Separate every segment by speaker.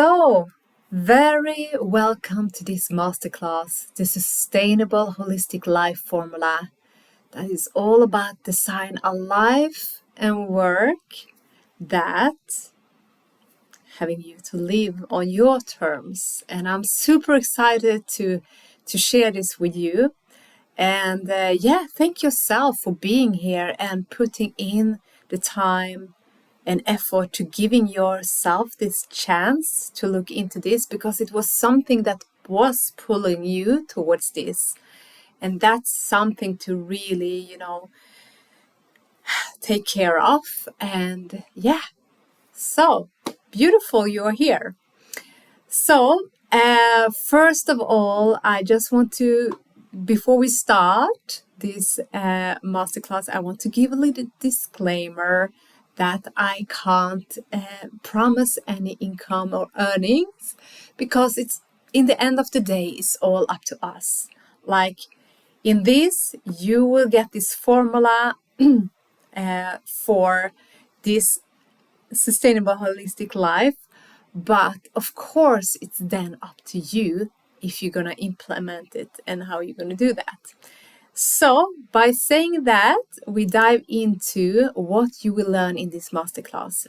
Speaker 1: So, very welcome to this masterclass, the Sustainable Holistic Life Formula that is all about design a life and work that having you to live on your terms. And I'm super excited to share this with you. And thank yourself for being here and putting in the time and effort to giving yourself this chance to look into this, because it was something that was pulling you towards this. And that's something to really, take care of. And so beautiful you're here. So first of all, I just want to, before we start this masterclass, I want to give a little disclaimer that I can't promise any income or earnings, because it's in the end of the day, it's all up to us. Like in this, you will get this formula for this sustainable holistic life. But of course, it's then up to you if you're going to implement it and how you're going to do that. So by saying that, we dive into what you will learn in this masterclass.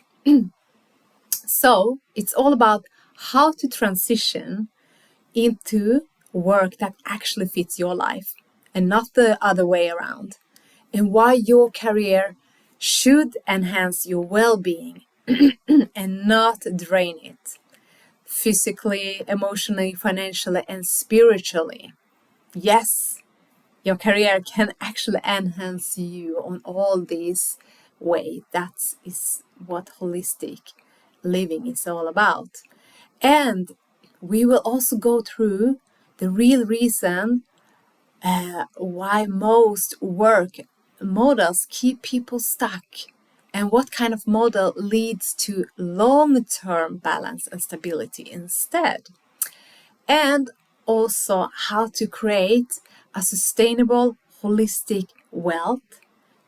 Speaker 1: So it's all about how to transition into work that actually fits your life and not the other way around, and why your career should enhance your well-being and not drain it physically, emotionally, financially, and spiritually. Yes, your career can actually enhance you on all these ways. That is what holistic living is all about. And we will also go through the real reason why most work models keep people stuck, and what kind of model leads to long-term balance and stability instead. And also how to create a sustainable, holistic wealth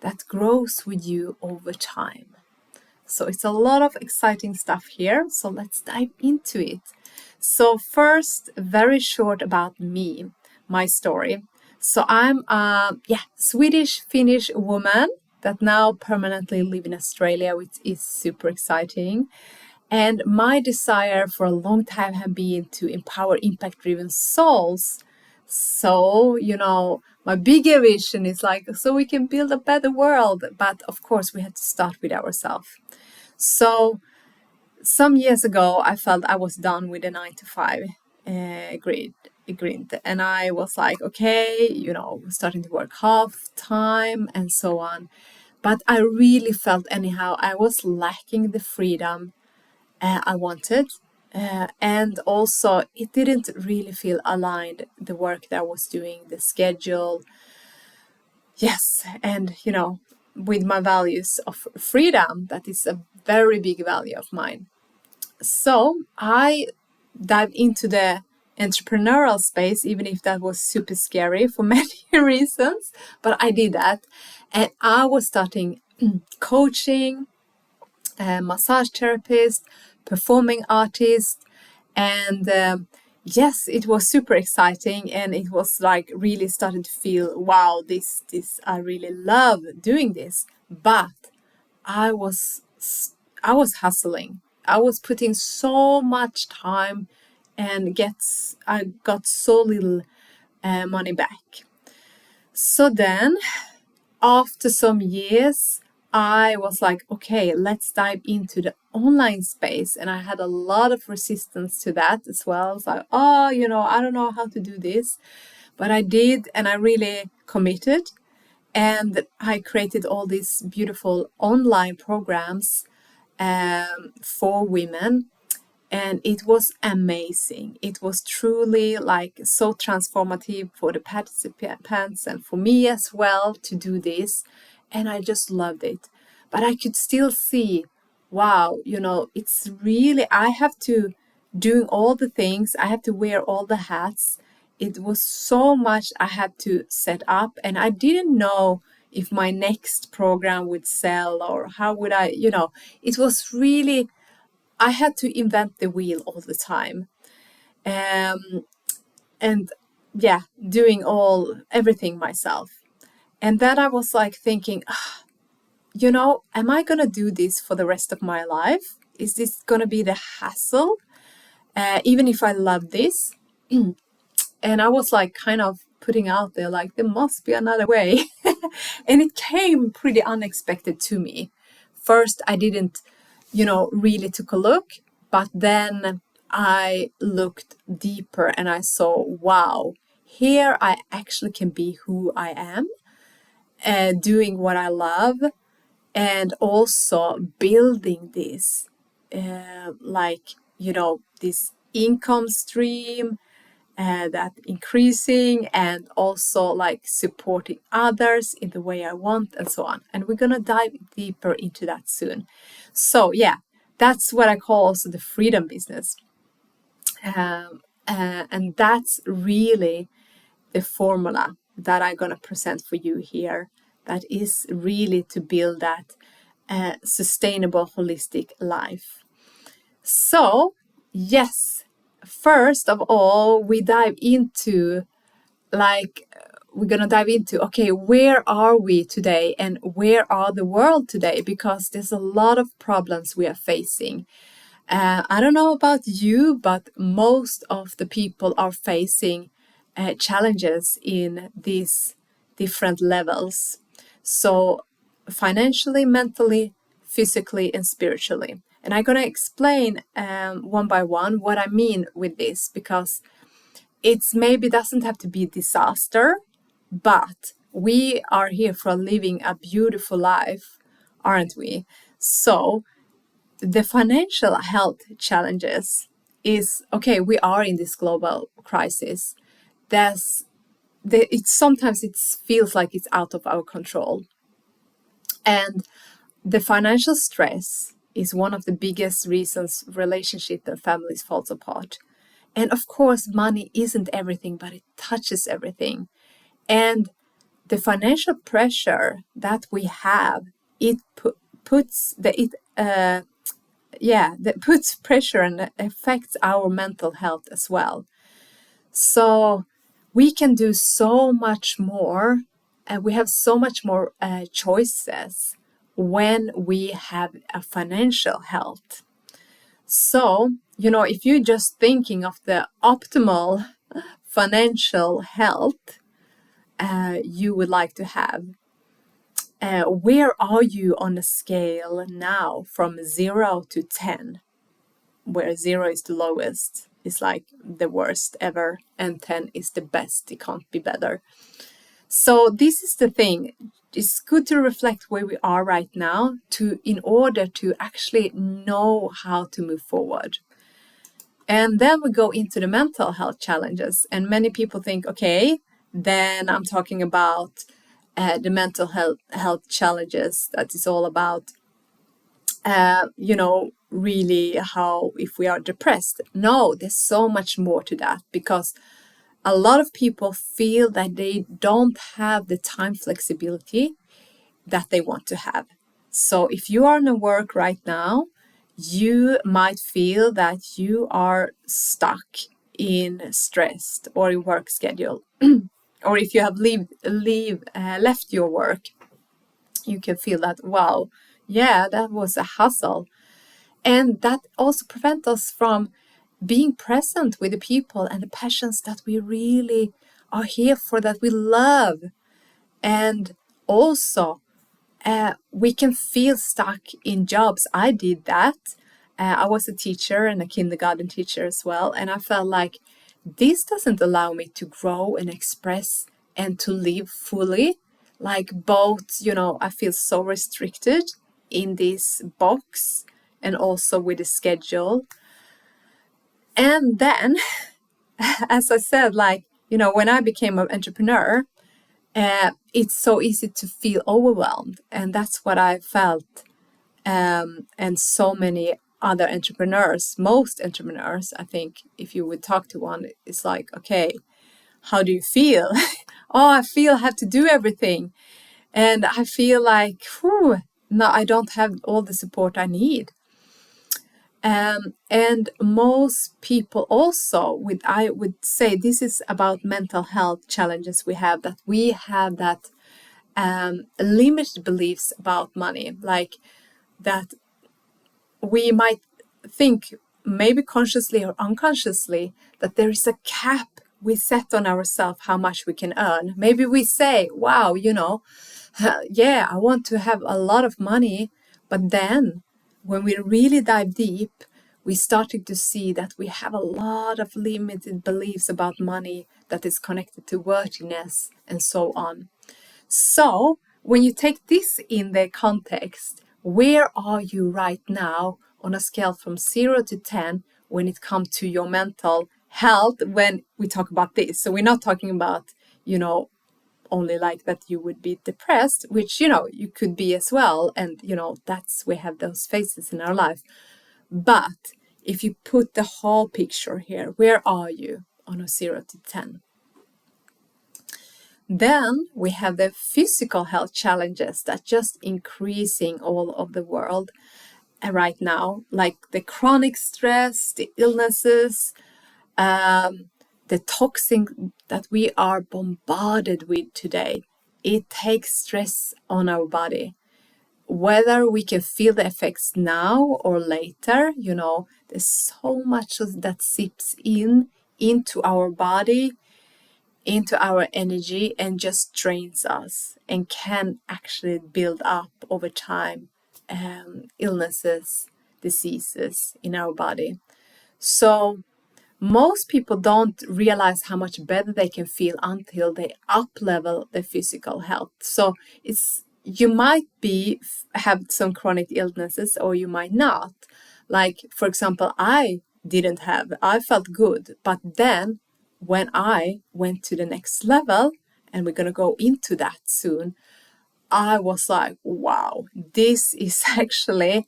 Speaker 1: that grows with you over time. So it's a lot of exciting stuff here. So let's dive into it. So first, very short about me, my story. So I'm a Swedish-Finnish woman that now permanently live in Australia, which is super exciting. And my desire for a long time has been to empower impact-driven souls. So, my bigger vision is so we can build a better world. But of course, we have to start with ourselves. So some years ago, I felt I was done with the 9-to-5 grid. And I was like, okay, starting to work half time and so on. But I really felt anyhow, I was lacking the freedom I wanted. And also it didn't really feel aligned, the work that I was doing, the schedule. Yes, and with my values of freedom, that is a very big value of mine. So I dived into the entrepreneurial space, even if that was super scary for many reasons, but I did that. And I was starting coaching, massage therapist, performing artist, and yes, it was super exciting, and it was really started to feel, wow, this I really love doing this. But I was hustling. I was putting so much time, and I got so little money back. So then, after some years, I was like, okay, let's dive into the online space. And I had a lot of resistance to that as well. I was like, I don't know how to do this. But I did, and I really committed. And I created all these beautiful online programs for women. And it was amazing. It was truly so transformative for the participants and for me as well to do this. And I just loved it. But I could still see, wow, it's really, I have to doing all the things. I have to wear all the hats. It was so much I had to set up. And I didn't know if my next program would sell or how would I, it was really I had to invent the wheel all the time. Um, and yeah, doing everything myself. And then I was like thinking, am I going to do this for the rest of my life? Is this going to be the hassle? Even if I love this? And I was like kind of putting out there, like, there must be another way. And it came pretty unexpected to me. First, I didn't, really took a look, but then I looked deeper and I saw, wow, here I actually can be who I am, doing what I love, and also building this, this income stream that increasing, and also like supporting others in the way I want, and so on. And we're gonna dive deeper into that soon. So yeah, that's what I call also the freedom business. And that's really the formula that I'm gonna present for you here. That is really to build that sustainable holistic life. So yes, first of all, we're gonna dive into, okay, where are we today and where are the world today? Because there's a lot of problems we are facing. I don't know about you, but most of the people are facing challenges in these different levels. So financially, mentally, physically, and spiritually. And I'm going to explain one by one what I mean with this, because it's maybe doesn't have to be disaster, but we are here for living a beautiful life, aren't we? So the financial health challenges is, okay, we are in this global crisis. Sometimes it feels like it's out of our control. And the financial stress is one of the biggest reasons relationships and families falls apart. And of course, money isn't everything, but it touches everything. And the financial pressure that we have, it puts pressure and affects our mental health as well. So we can do so much more, and we have so much more choices when we have a financial health. So, if you're just thinking of the optimal financial health you would like to have, where are you on a scale now from 0 to 10? Where 0 is the lowest, is like the worst ever, and 10 is the best, it can't be better. So this is the thing. It's good to reflect where we are right now in order to actually know how to move forward. And then we go into the mental health challenges. And many people think, okay, then I'm talking about the mental health challenges that is all about, really how if we are depressed. No, there's so much more to that, because a lot of people feel that they don't have the time flexibility that they want to have. So if you are in work right now, you might feel that you are stuck in stressed or in work schedule. Or if you have left your work, you can feel that, wow, yeah, that was a hustle. And that also prevents us from being present with the people and the passions that we really are here for, that we love. And also, we can feel stuck in jobs. I did that. I was a teacher and a kindergarten teacher as well. And I felt like this doesn't allow me to grow and express and to live fully. Like both, I feel so restricted in this box and also with the schedule. And then, as I said, when I became an entrepreneur, it's so easy to feel overwhelmed. And that's what I felt. And so many other entrepreneurs, most entrepreneurs, I think, if you would talk to one, it's like, okay, how do you feel? Oh, I feel I have to do everything. And I feel like, no, I don't have all the support I need. And most people also, I would say this is about mental health challenges we have, that limited beliefs about money, like that we might think, maybe consciously or unconsciously, that there is a cap we set on ourselves how much we can earn. Maybe we say, wow, yeah, I want to have a lot of money. But then when we really dive deep, we started to see that we have a lot of limited beliefs about money that is connected to worthiness and so on. So when you take this in the context, where are you right now on a scale from 0 to 10 when it comes to your mental health when we talk about this? So we're not talking about, only like that you would be depressed, which, you could be as well. And, we have those phases in our life. But if you put the whole picture here, where are you on a 0 to 10? Then we have the physical health challenges that just increasing all over the world right now, like the chronic stress, the illnesses, the toxin that we are bombarded with today. It takes stress on our body. Whether we can feel the effects now or later, there's so much that seeps into our body, into our energy, and just drains us and can actually build up over time illnesses, diseases in our body. So most people don't realize how much better they can feel until they up level their physical health. So you might have some chronic illnesses, or you might not. Like, for example, I felt good, but then when I went to the next level, and we're going to go into that soon, I was like, wow, this is actually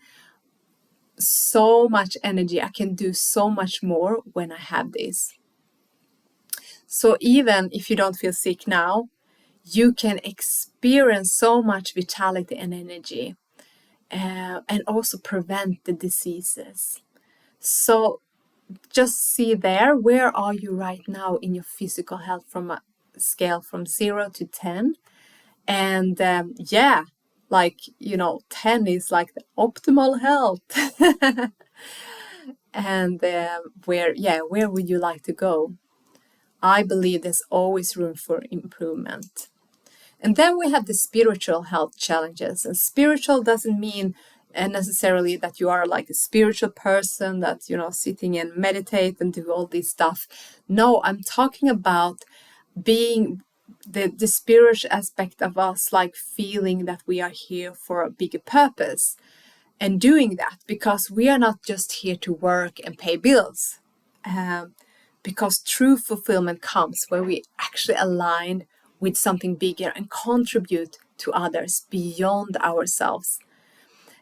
Speaker 1: so much energy. I can do so much more when I have this. So even if you don't feel sick now, you can experience so much vitality and energy, and also prevent the diseases. So just see there, where are you right now in your physical health from a scale from 0 to 10? And 10 is like the optimal health. And where would you like to go? I believe there's always room for improvement. And then we have the spiritual health challenges. And spiritual doesn't mean necessarily that you are like a spiritual person that, sitting and meditate and do all this stuff. No, I'm talking about being the spiritual aspect of us, like feeling that we are here for a bigger purpose, and doing that because we are not just here to work and pay bills. Because true fulfillment comes where we actually align with something bigger and contribute to others beyond ourselves.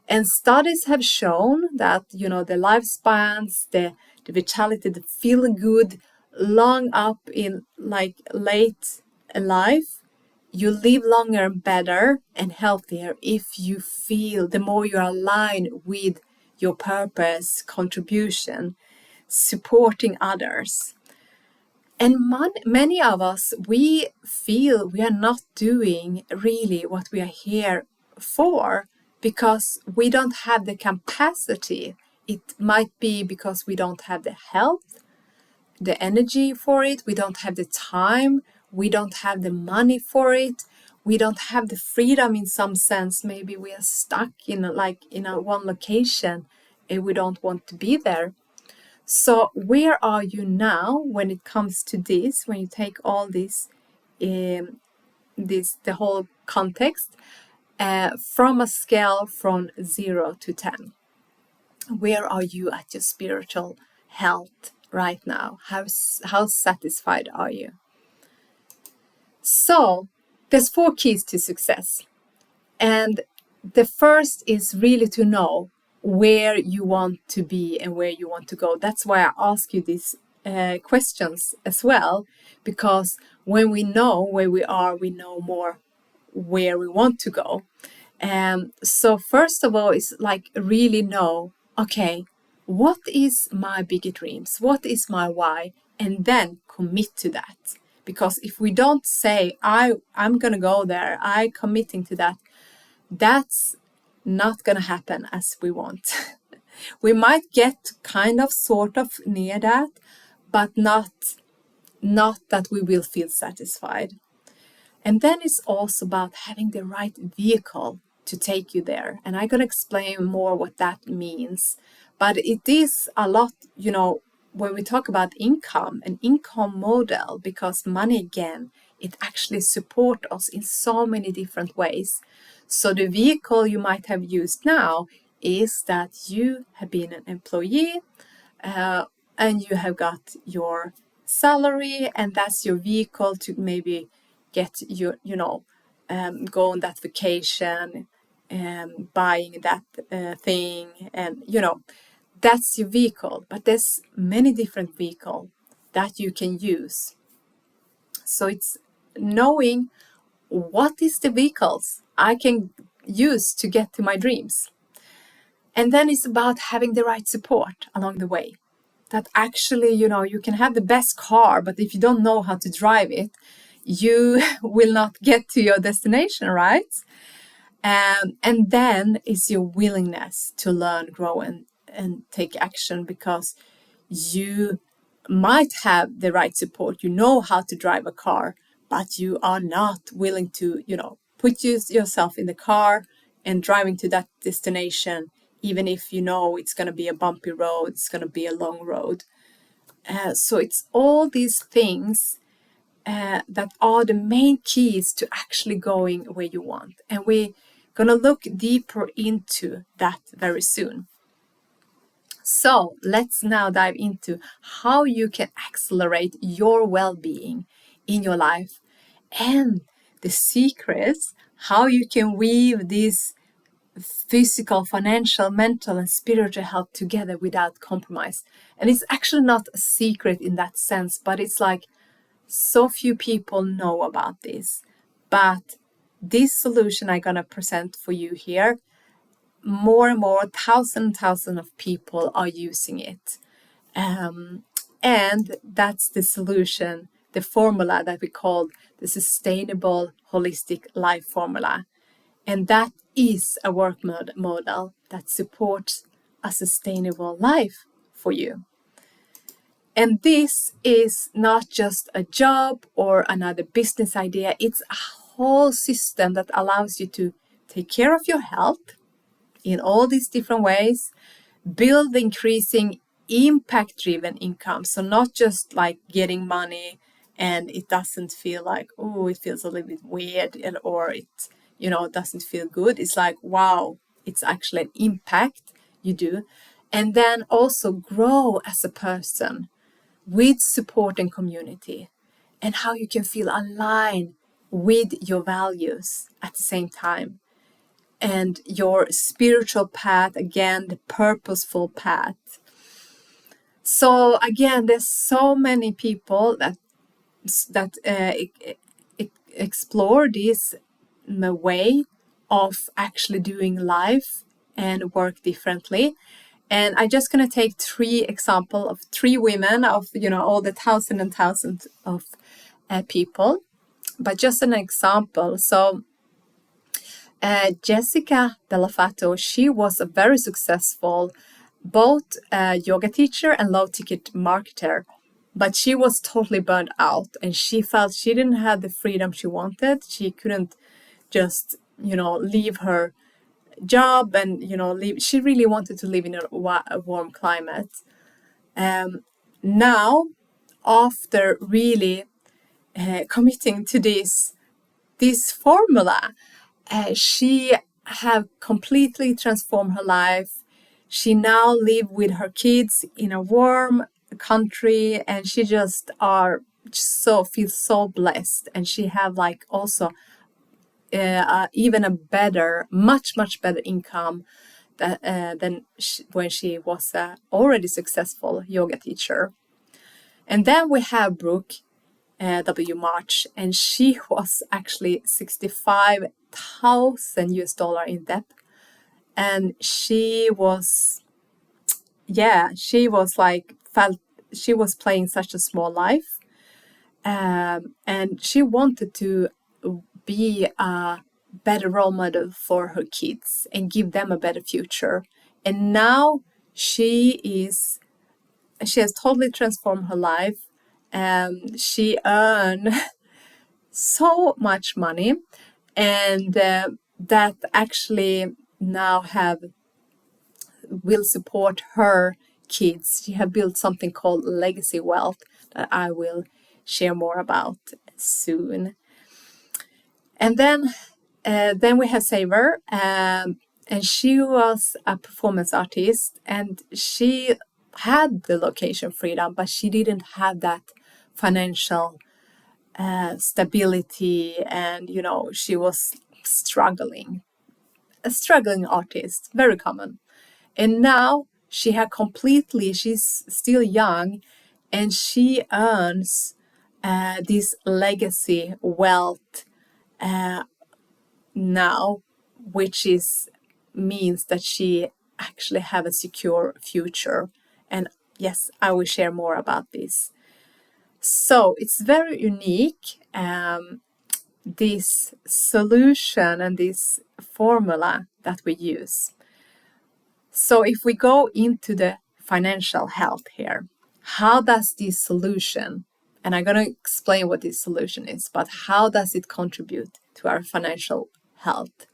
Speaker 1: And studies have shown that, the lifespans, the vitality, the feeling good, long up in like late life, you live longer and better and healthier if you feel, the more you are aligned with your purpose, contribution, supporting others. And many of us, we feel we are not doing really what we are here for because we don't have the capacity. It might be because we don't have the health, the energy for it. We don't have the time. We don't have the money for it. We don't have the freedom in some sense. Maybe we are stuck in a one location and we don't want to be there. So where are you now when it comes to this, when you take all this, the whole context, from a scale from 0 to 10? Where are you at your spiritual health right now? How satisfied are you? So there's 4 keys to success. And the first is really to know where you want to be and where you want to go. That's why I ask you these questions as well, because when we know where we are, we know more where we want to go. So first of all, it's like really know, okay, what is my bigger dreams? What is my why? And then commit to that. Because if we don't say, I'm going to go there, I'm committing to that, that's not going to happen as we want. We might get kind of sort of near that, but not that we will feel satisfied. And then it's also about having the right vehicle to take you there. And I'm going to explain more what that means. But it is a lot, when we talk about income, an income model, because money, again, it actually supports us in so many different ways. So the vehicle you might have used now is that you have been an employee and you have got your salary, and that's your vehicle to maybe get your, go on that vacation and buying that thing, and that's your vehicle. But there's many different vehicles that you can use. So it's knowing what is the vehicles I can use to get to my dreams. And then it's about having the right support along the way. That actually, you can have the best car, but if you don't know how to drive it, you will not get to your destination, right? And then is your willingness to learn, grow, and take action, because you might have the right support. You know how to drive a car, but you are not willing to, put yourself in the car and driving to that destination, even if you know it's going to be a bumpy road, it's going to be a long road. So it's all these things that are the main keys to actually going where you want. And we're going to look deeper into that very soon. So let's now dive into how you can accelerate your well-being in your life, and the secrets, how you can weave these physical, financial, mental, and spiritual health together without compromise. And it's actually not a secret in that sense, but it's like so few people know about this. But this solution I'm going to present for you here, more and more, thousands of people are using it. And that's the solution, the formula that we call the Sustainable Holistic Life Formula. And that is a work model that supports a sustainable life for you. And this is not just a job or another business idea. It's a whole system that allows you to take care of your health in all these different ways, build increasing impact-driven income. So not just like getting money and it doesn't feel like, oh, it feels a little bit weird, or it, doesn't feel good. It's like, wow, it's actually an impact you do. And then also grow as a person with support and community, and how you can feel aligned with your values at the same time. And your spiritual path, again, the purposeful path. So again, there's so many people that explore this way of actually doing life and work differently. And I'm just going to take 3 examples of 3 women of, all the thousands and thousands of people. But just an example. So Jessica Delafato, she was a very successful both yoga teacher and low-ticket marketer. But she was totally burned out, and she felt she didn't have the freedom she wanted. She couldn't just, leave her job and, leave. She really wanted to live in a warm climate. Now, after really committing to this formula, she have completely transformed her life. She now live with her kids in a warm country, and she just feels so blessed. And she have like also even a better, much better income than when she was already successful yoga teacher. And then we have Brooke W. March, and she was actually $65,000 in debt, and she was she was like, felt she was playing such a small life. And she wanted to be a better role model for her kids and give them a better future. And now she has totally transformed her life. She earned so much money, and that actually now will support her kids. She have built something called legacy wealth that I will share more about soon. And then we have Saver, and she was a performance artist, and she had the location freedom, but she didn't have that financial stability, and she was struggling, a struggling artist, very common. And now she's still young, and she earns this legacy wealth now, which means that she actually have a secure future. And yes, I will share more about this. So it's very unique, this solution and this formula that we use. So if we go into the financial health here, how does this solution, and I'm going to explain what this solution is, but how does it contribute to our financial health?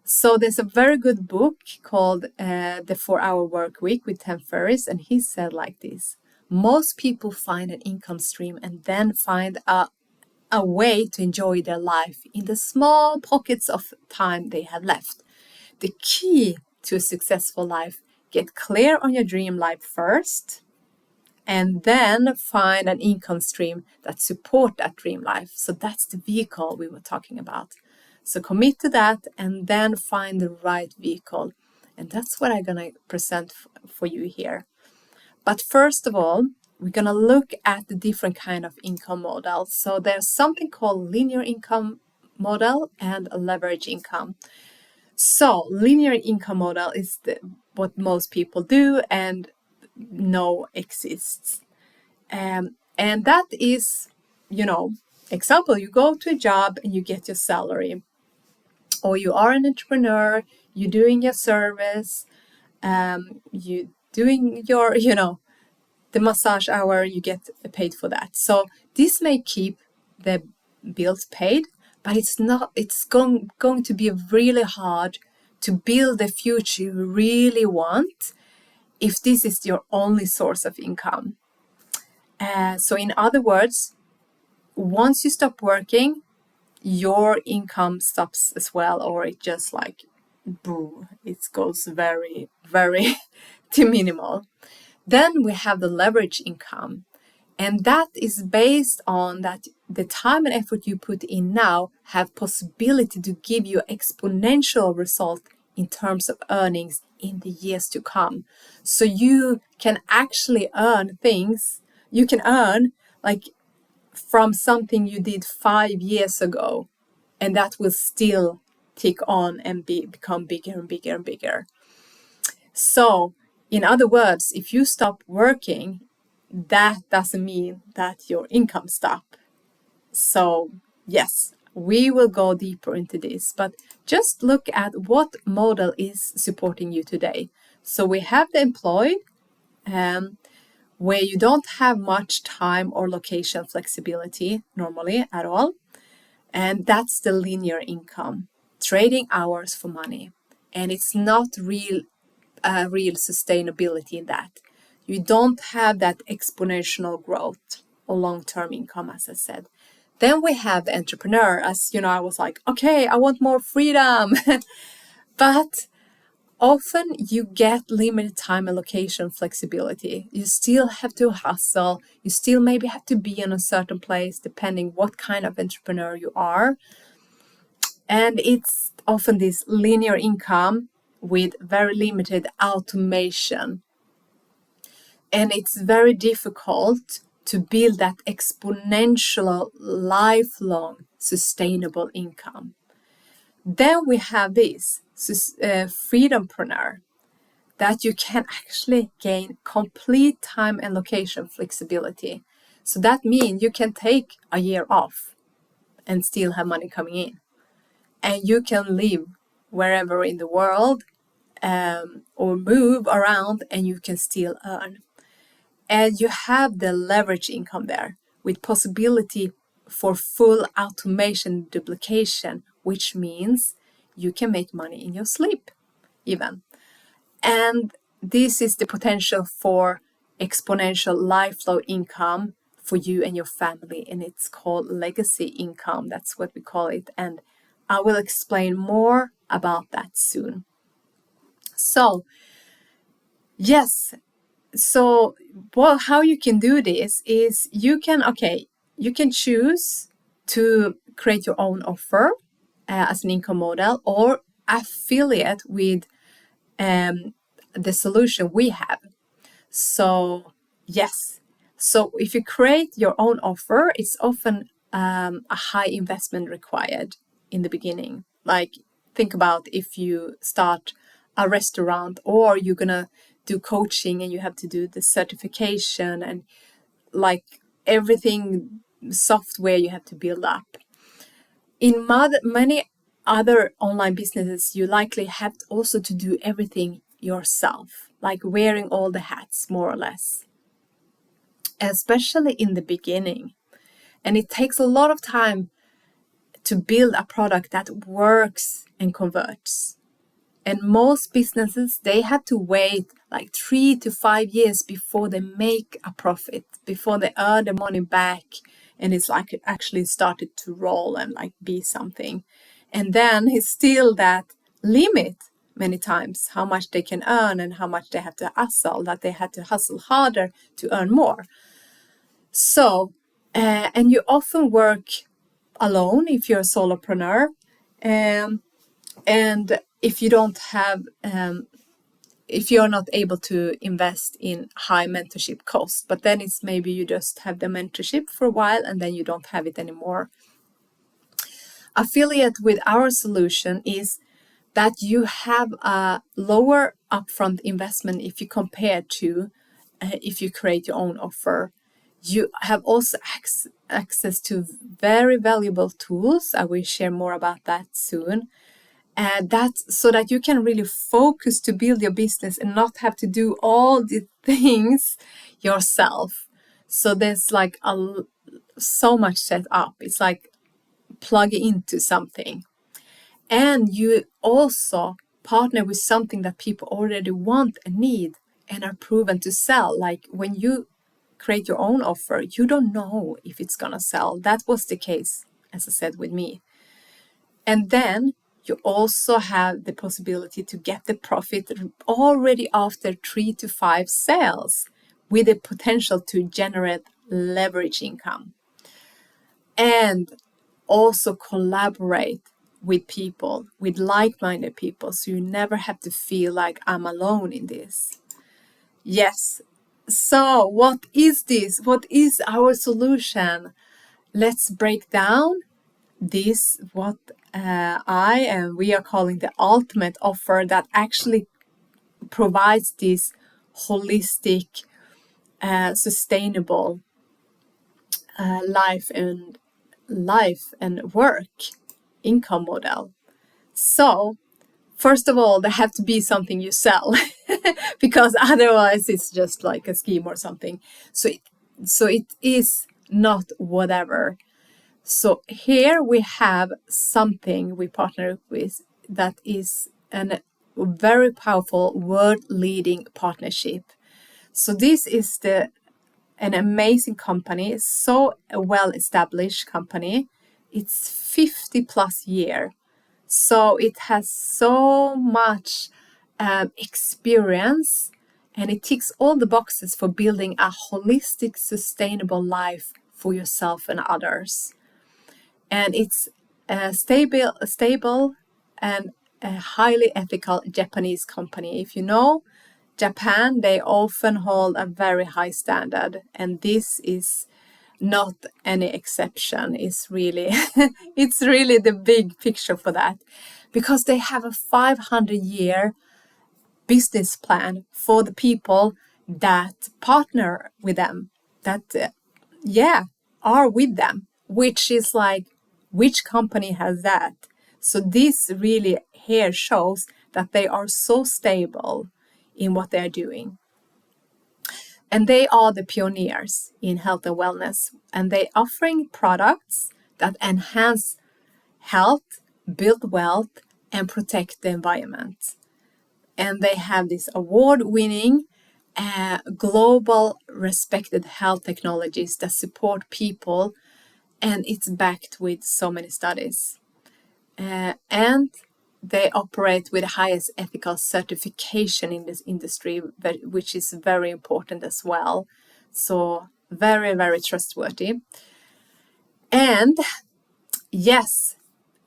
Speaker 1: So there's a very good book called The 4-Hour Work Week with Tim Ferriss, and he said like this: most people find an income stream and then find a way to enjoy their life in the small pockets of time they have left. The key to a successful life: get clear on your dream life first, and then find an income stream that support that dream life. So that's the vehicle we were talking about. So commit to that and then find the right vehicle. And that's what I'm going to present for you here. But first of all, we're going to look at the different kind of income models. So there's something called linear income model and a leverage income. So linear income model is what most people do and know exists. And that is, example, you go to a job and you get your salary, or you are an entrepreneur, you're doing your service, you doing your, the massage hour, you get paid for that. So this may keep the bills paid, but it's going to be really hard to build the future you really want if this is your only source of income. So in other words, once you stop working, your income stops as well, or it just like, boom, it goes very, very to minimal. Then we have the leverage income. And that is based on that the time and effort you put in now have possibility to give you exponential result in terms of earnings in the years to come. So you can actually earn things, you can earn like from something you did 5 years ago, and that will still tick on and become bigger and bigger and bigger. So in other words, if you stop working, that doesn't mean that your income stop. So yes, we will go deeper into this, but just look at what model is supporting you today. So we have the employed, where you don't have much time or location flexibility normally at all. And that's the linear income, trading hours for money. And it's not real sustainability in that. You don't have that exponential growth or long-term income, as I said. Then we have the entrepreneur. As you know, I was like, okay, I want more freedom. But often you get limited time and location flexibility. You still have to hustle. You still maybe have to be in a certain place, depending what kind of entrepreneur you are. And it's often this linear income with very limited automation. And it's very difficult to build that exponential, lifelong, sustainable income. Then we have this freedompreneur. that you can actually gain complete time and location flexibility. So that means you can take a year off and still have money coming in. And you can live wherever in the world or move around and you can still earn. And you have the leverage income there with possibility for full automation duplication, which means you can make money in your sleep even. And this is the potential for exponential life flow income for you and your family. And it's called legacy income. That's what we call it. And I will explain more about that soon. So, yes. So how you can do this is you can choose to create your own offer as an income model or affiliate with the solution we have. So yes, so if you create your own offer, it's often a high investment required in the beginning. Like think about if you start a restaurant or you're gonna do coaching and you have to do the certification and like everything software you have to build up. In many other online businesses, you likely have also to do everything yourself, like wearing all the hats, more or less, especially in the beginning. And it takes a lot of time to build a product that works and converts. And most businesses, they have to wait like 3 to 5 years before they make a profit, before they earn the money back. And it's like it actually started to roll and like be something. And then it's still that limit many times, how much they can earn and how much they have to hustle, that they had to hustle harder to earn more. So, and you often work alone if you're a solopreneur. And if you don't have, if you're not able to invest in high mentorship costs, but then it's maybe you just have the mentorship for a while and then you don't have it anymore. Affiliate with our solution is that you have a lower upfront investment if you compare to if you create your own offer. You have also access to very valuable tools. I will share more about that soon. That's so that you can really focus to build your business and not have to do all the things yourself. So there's like so much set up. It's like plug into something. And you also partner with something that people already want and need and are proven to sell. Like when you create your own offer, you don't know if it's gonna sell. That was the case, as I said, with me. And then you also have the possibility to get the profit already after 3 to 5 sales with the potential to generate leverage income. And also collaborate with people, with like-minded people, so you never have to feel like I'm alone in this. Yes. So what is this? What is our solution? Let's break down this, what I and we are calling the ultimate offer that actually provides this holistic, sustainable life and work income model. So first of all, there have to be something you sell because otherwise it's just like a scheme or something. So it is not whatever. So here we have something we partner with that is a very powerful world-leading partnership. So this is an amazing company, so a well-established company. It's 50 plus year. So it has so much experience and it ticks all the boxes for building a holistic, sustainable life for yourself and others. And it's a stable and a highly ethical Japanese company. If you know Japan, they often hold a very high standard, and this is not any exception. It's really it's really the big picture for that, because they have a 500-year business plan for the people that partner with them, that are with them, which is like, which company has that? So this really here shows that they are so stable in what they're doing. And they are the pioneers in health and wellness, and they offering products that enhance health, build wealth, and protect the environment. And they have this award-winning, global respected health technologies that support people, and it's backed with so many studies. And they operate with the highest ethical certification in this industry, which is very important as well. So very, very trustworthy. And yes,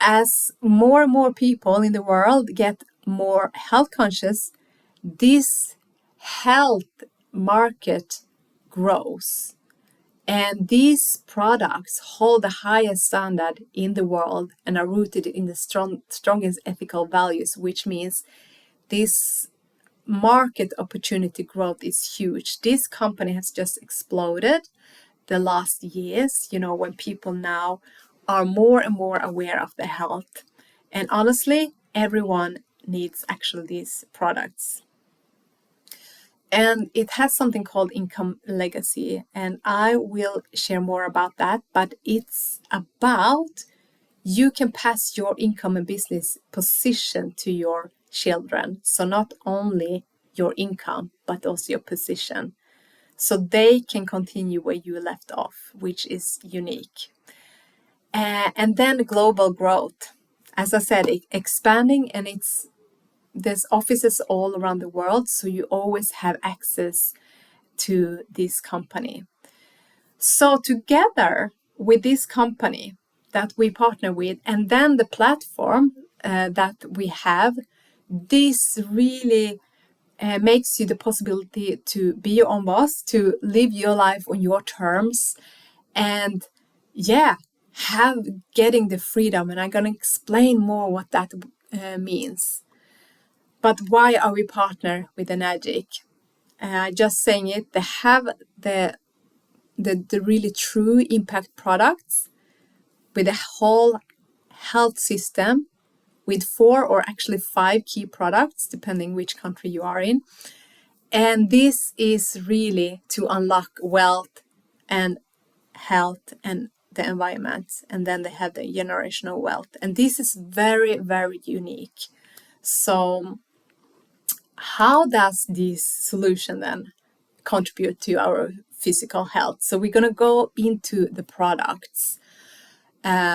Speaker 1: as more and more people in the world get more health conscious, this health market grows. And these products hold the highest standard in the world and are rooted in the strongest ethical values, which means this market opportunity growth is huge. This company has just exploded the last years, when people now are more and more aware of their health. And honestly, everyone needs actually these products. And it has something called income legacy, and I will share more about that, but it's about you can pass your income and business position to your children. So not only your income, but also your position. So they can continue where you left off, which is unique. And then global growth. As I said, expanding, and there's offices all around the world, so you always have access to this company. So together with this company that we partner with, and then the platform that we have, this really makes you the possibility to be your own boss, to live your life on your terms, and getting the freedom. And I'm going to explain more what that means. But why are we partner with Enagic? Just saying it, they have the really true impact products with a whole health system with 4 or actually 5 key products, depending which country you are in. And this is really to unlock wealth and health and the environment. And then they have the generational wealth. And this is very, very unique. So how does this solution then contribute to our physical health? So we're going to go into the products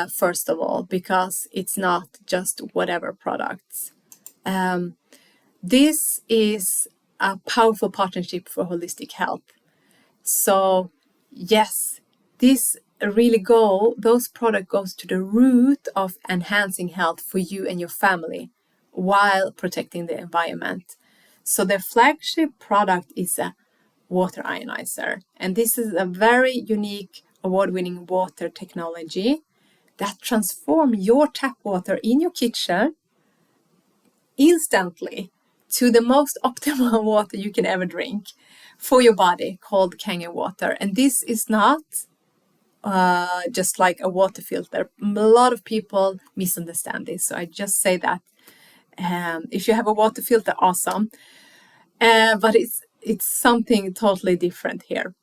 Speaker 1: first of all, because it's not just whatever products. This is a powerful partnership for holistic health. So yes, this really those products goes to the root of enhancing health for you and your family while protecting the environment. So their flagship product is a water ionizer. And this is a very unique award-winning water technology that transforms your tap water in your kitchen instantly to the most optimal water you can ever drink for your body, called Kangen water. And this is not just like a water filter. A lot of people misunderstand this. So I just say that if you have a water filter, awesome. But it's something totally different here.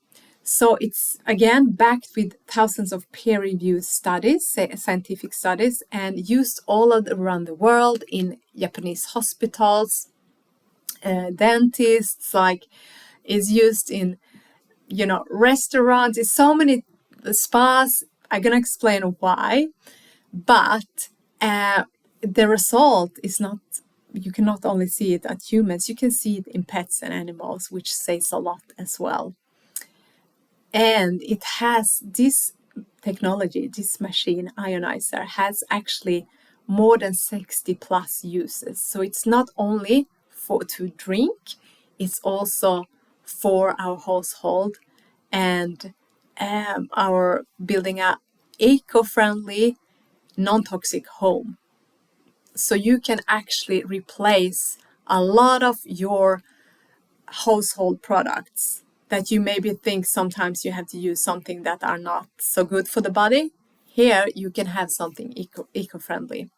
Speaker 1: So it's, again, backed with thousands of peer-reviewed studies, scientific studies, and used all around the world in Japanese hospitals, dentists, is used in, restaurants. It's so many spas. I'm going to explain why. But the result is not, you can not only see it at humans, you can see it in pets and animals, which says a lot as well. And it has this technology, this machine ionizer has actually more than 60 plus uses. So it's not only to drink, it's also for our household and our building a eco-friendly, non-toxic home. So you can actually replace a lot of your household products that you maybe think sometimes you have to use something that are not so good for the body. Here you can have something eco-friendly.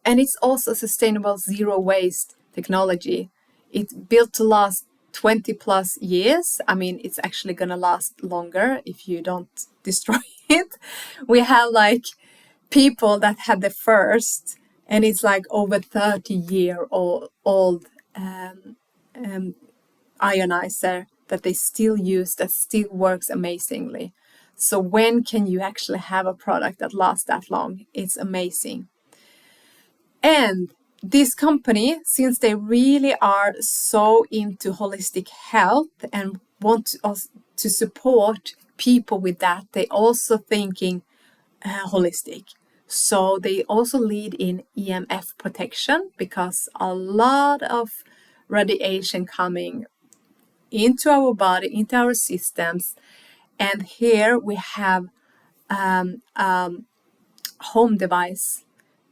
Speaker 1: And it's also sustainable zero waste technology. It's built to last 20 plus years. I mean, it's actually going to last longer if you don't destroy it. We have like people that had the first, and it's like over 30-year-old ionizer that they still use, that still works amazingly. So when can you actually have a product that lasts that long? It's amazing. And this company, since they really are so into holistic health and want us to support people with that, they also thinking holistic. So they also lead in EMF protection, because a lot of radiation coming into our body, into our systems. And here we have home device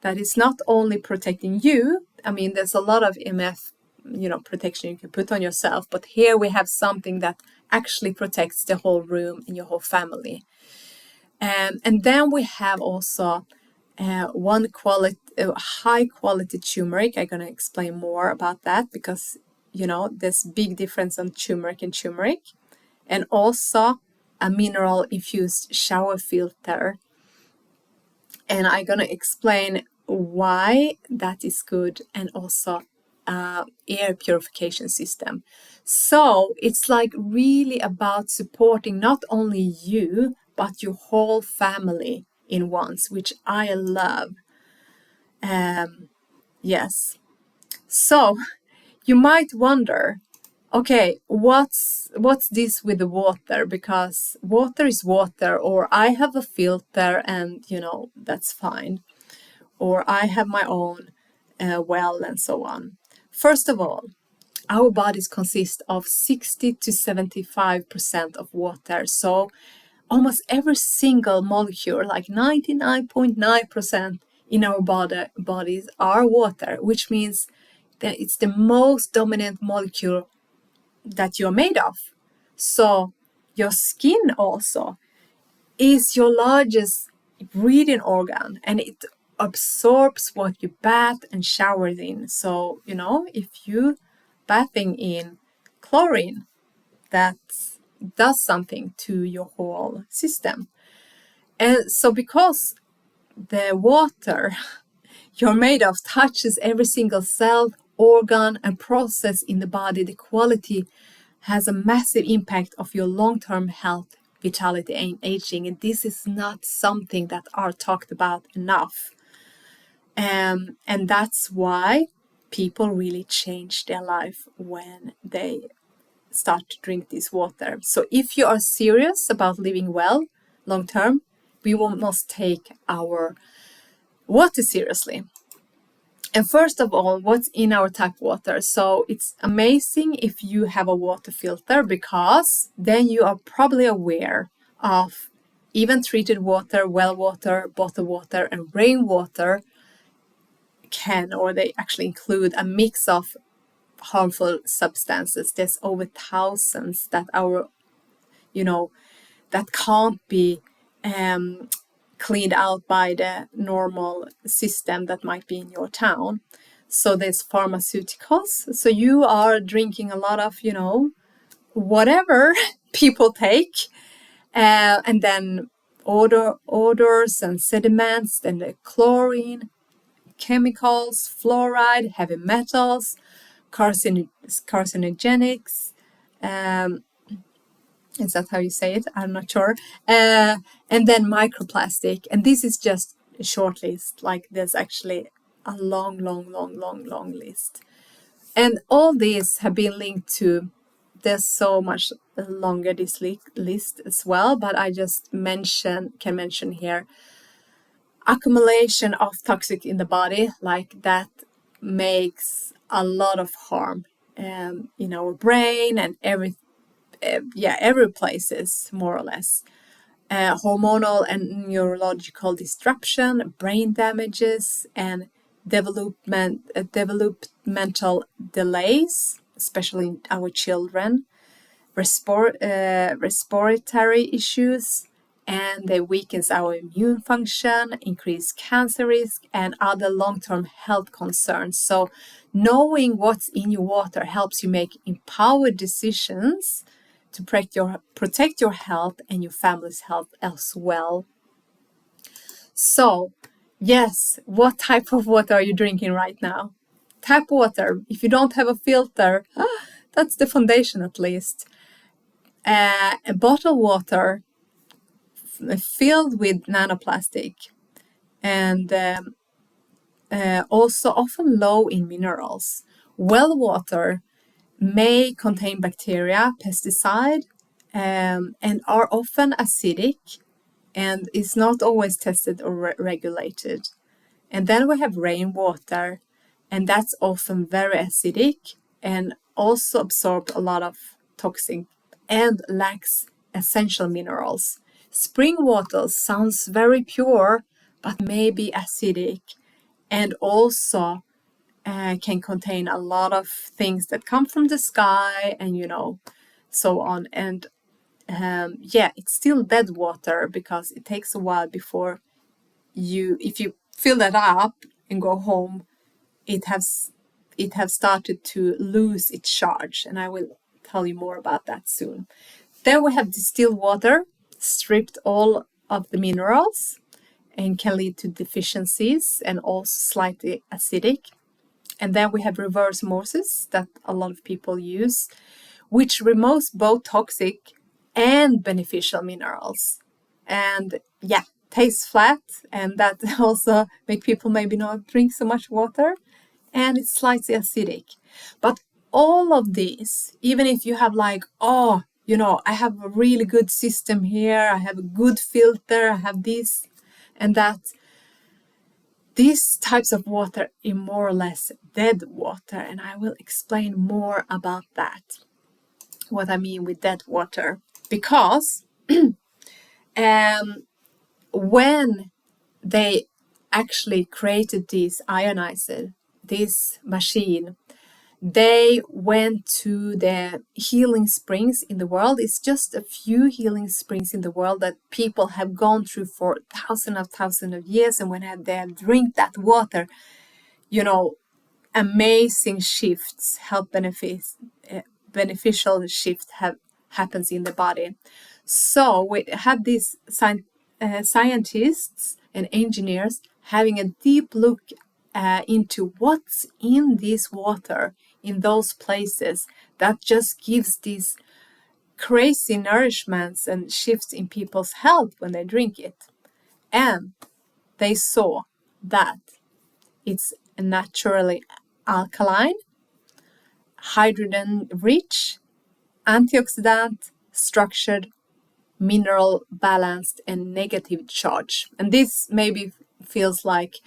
Speaker 1: that is not only protecting you. I mean, there's a lot of EMF, protection you can put on yourself, but here we have something that actually protects the whole room and your whole family. And then we have also high quality turmeric. I'm going to explain more about that, because there's big difference on turmeric and turmeric. And also a mineral infused shower filter. And I'm going to explain why that is good, and also air purification system. So it's like really about supporting not only you, but your whole family in once, which I love. Yes. So you might wonder, okay, what's this with the water? Because water is water, or I have a filter and, that's fine. Or I have my own well, and so on. First of all, our bodies consist of 60 to 75% of water. So almost every single molecule, like 99.9% in our bodies are water, which means that it's the most dominant molecule that you're made of. So your skin also is your largest breathing organ, and it absorbs what you bath and shower in. So, if you bathing in chlorine, that does something to your whole system. And so because the water you're made of touches every single cell, organ, and process in the body, the quality has a massive impact of your long-term health, vitality, and aging. And this is not something that are talked about enough. And that's why people really change their life when they start to drink this water. So if you are serious about living well long-term, we must take our water seriously. And first of all, what's in our tap water? So it's amazing if you have a water filter, because then you are probably aware of even treated water, well water, bottled water, and rainwater they actually include a mix of harmful substances. There's over thousands that that can't be cleaned out by the normal system that might be in your town. So there's pharmaceuticals. So you are drinking a lot of, whatever people take. And then odors and sediments, and the chlorine, chemicals, fluoride, heavy metals, carcinogenics. Is that how you say it? I'm not sure. And then microplastic. And this is just a short list. Like, there's actually a long list. And all these have been linked to, there's so much longer this list as well, but I just can mention here, accumulation of toxic in the body, like that makes a lot of harm in our brain and every places, more or less. Hormonal and neurological disruption, brain damages, and developmental delays, especially in our children, respiratory issues, and they weakens our immune function, increase cancer risk, and other long-term health concerns. So knowing what's in your water helps you make empowered decisions to protect your health and your family's health as well. So, yes, what type of water are you drinking right now? Tap water. If you don't have a filter, that's the foundation at least. A bottled water filled with nanoplastic and also often low in minerals. Well water may contain bacteria, pesticide, and are often acidic and is not always tested or regulated. And then we have rainwater, and that's often very acidic and also absorbs a lot of toxin and lacks essential minerals. Spring water sounds very pure, but may be acidic and also can contain a lot of things that come from the sky and, so on. And it's still bad water because it takes a while before if you fill that up and go home, it has started to lose its charge, and I will tell you more about that soon. Then we have distilled water, stripped all of the minerals and can lead to deficiencies and also slightly acidic. And then we have reverse osmosis that a lot of people use, which removes both toxic and beneficial minerals. And tastes flat, and that also make people maybe not drink so much water, and it's slightly acidic. But all of these, even if you have I have a really good system here, I have a good filter, I have this and that, these types of water are more or less dead water, and I will explain more about that, what I mean with dead water. Because when they actually created this ionizer, this machine, they went to the healing springs in the world. It's just a few healing springs in the world that people have gone through for thousands of years. And when they have drink that water, amazing shifts, beneficial shift happens in the body. So we have these scientists and engineers having a deep look into what's in this water, in those places, that just gives these crazy nourishments and shifts in people's health when they drink it. And they saw that it's naturally alkaline, hydrogen rich, antioxidant, structured, mineral balanced, and negative charge. And this maybe feels like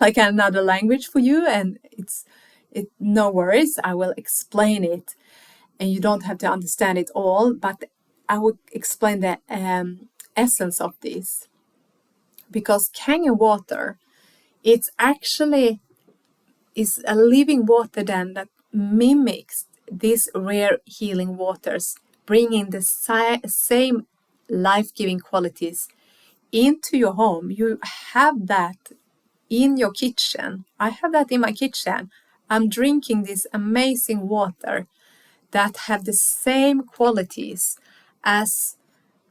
Speaker 1: like another language for you, and no worries, I will explain it, and you don't have to understand it all, but I will explain the essence of this. Because Kangen water, it's actually is a living water then that mimics these rare healing waters, bringing the same life-giving qualities into your home. You have that in your kitchen. I have that in my kitchen. I'm drinking this amazing water that have the same qualities as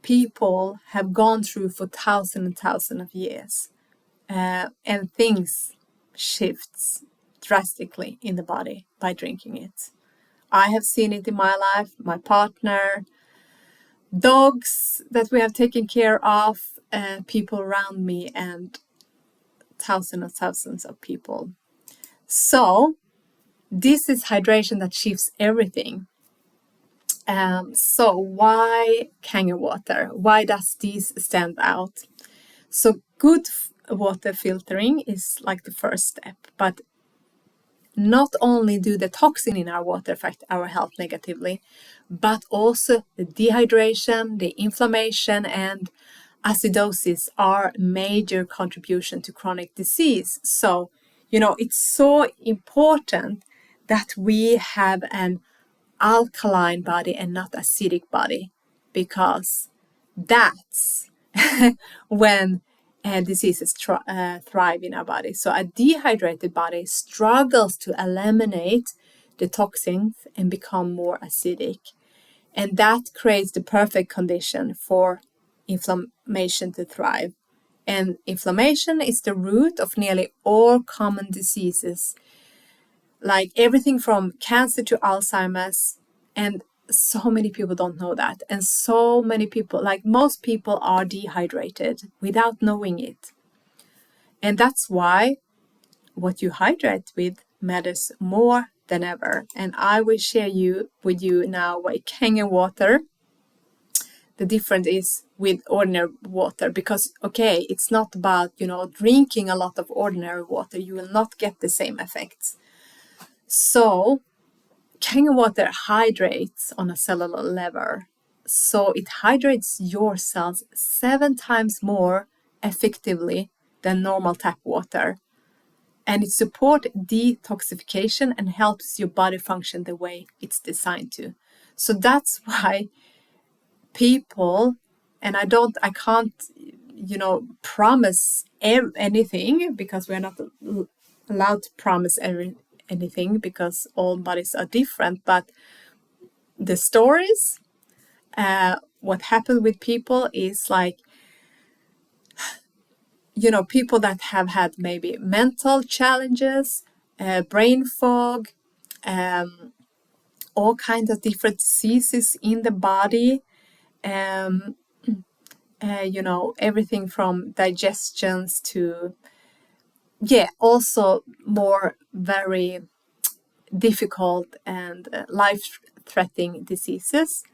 Speaker 1: people have gone through for thousands and thousands of years. And things shifts drastically in the body by drinking it. I have seen it in my life, my partner, dogs that we have taken care of, people around me, and thousands of people. So this is hydration that shifts everything. So why Kangen water? Why does this stand out? So good water filtering is like the first step, but not only do the toxin in our water affect our health negatively, but also the dehydration, the inflammation, and acidosis are major contribution to chronic disease. So, it's so important that we have an alkaline body and not acidic body, because that's when diseases thrive in our body. So a dehydrated body struggles to eliminate the toxins and become more acidic. And that creates the perfect condition for inflammation to thrive. And inflammation is the root of nearly all common diseases, like everything from cancer to Alzheimer's. And so many people don't know that. And so many people, like most people, are dehydrated without knowing it. And that's why what you hydrate with matters more than ever. And I will share with you now why Kangen water, the difference is with ordinary water, because it's not about drinking a lot of ordinary water. You will not get the same effects. So Kangen water hydrates on a cellular level. So it hydrates your cells 7 times more effectively than normal tap water. And it supports detoxification and helps your body function the way it's designed to. So that's why people, and I can't, promise anything, because we're not allowed to promise anything, because all bodies are different. But the stories, what happened with people is like, people that have had maybe mental challenges, brain fog, all kinds of different diseases in the body, everything from digestions to, also more very difficult and life-threatening diseases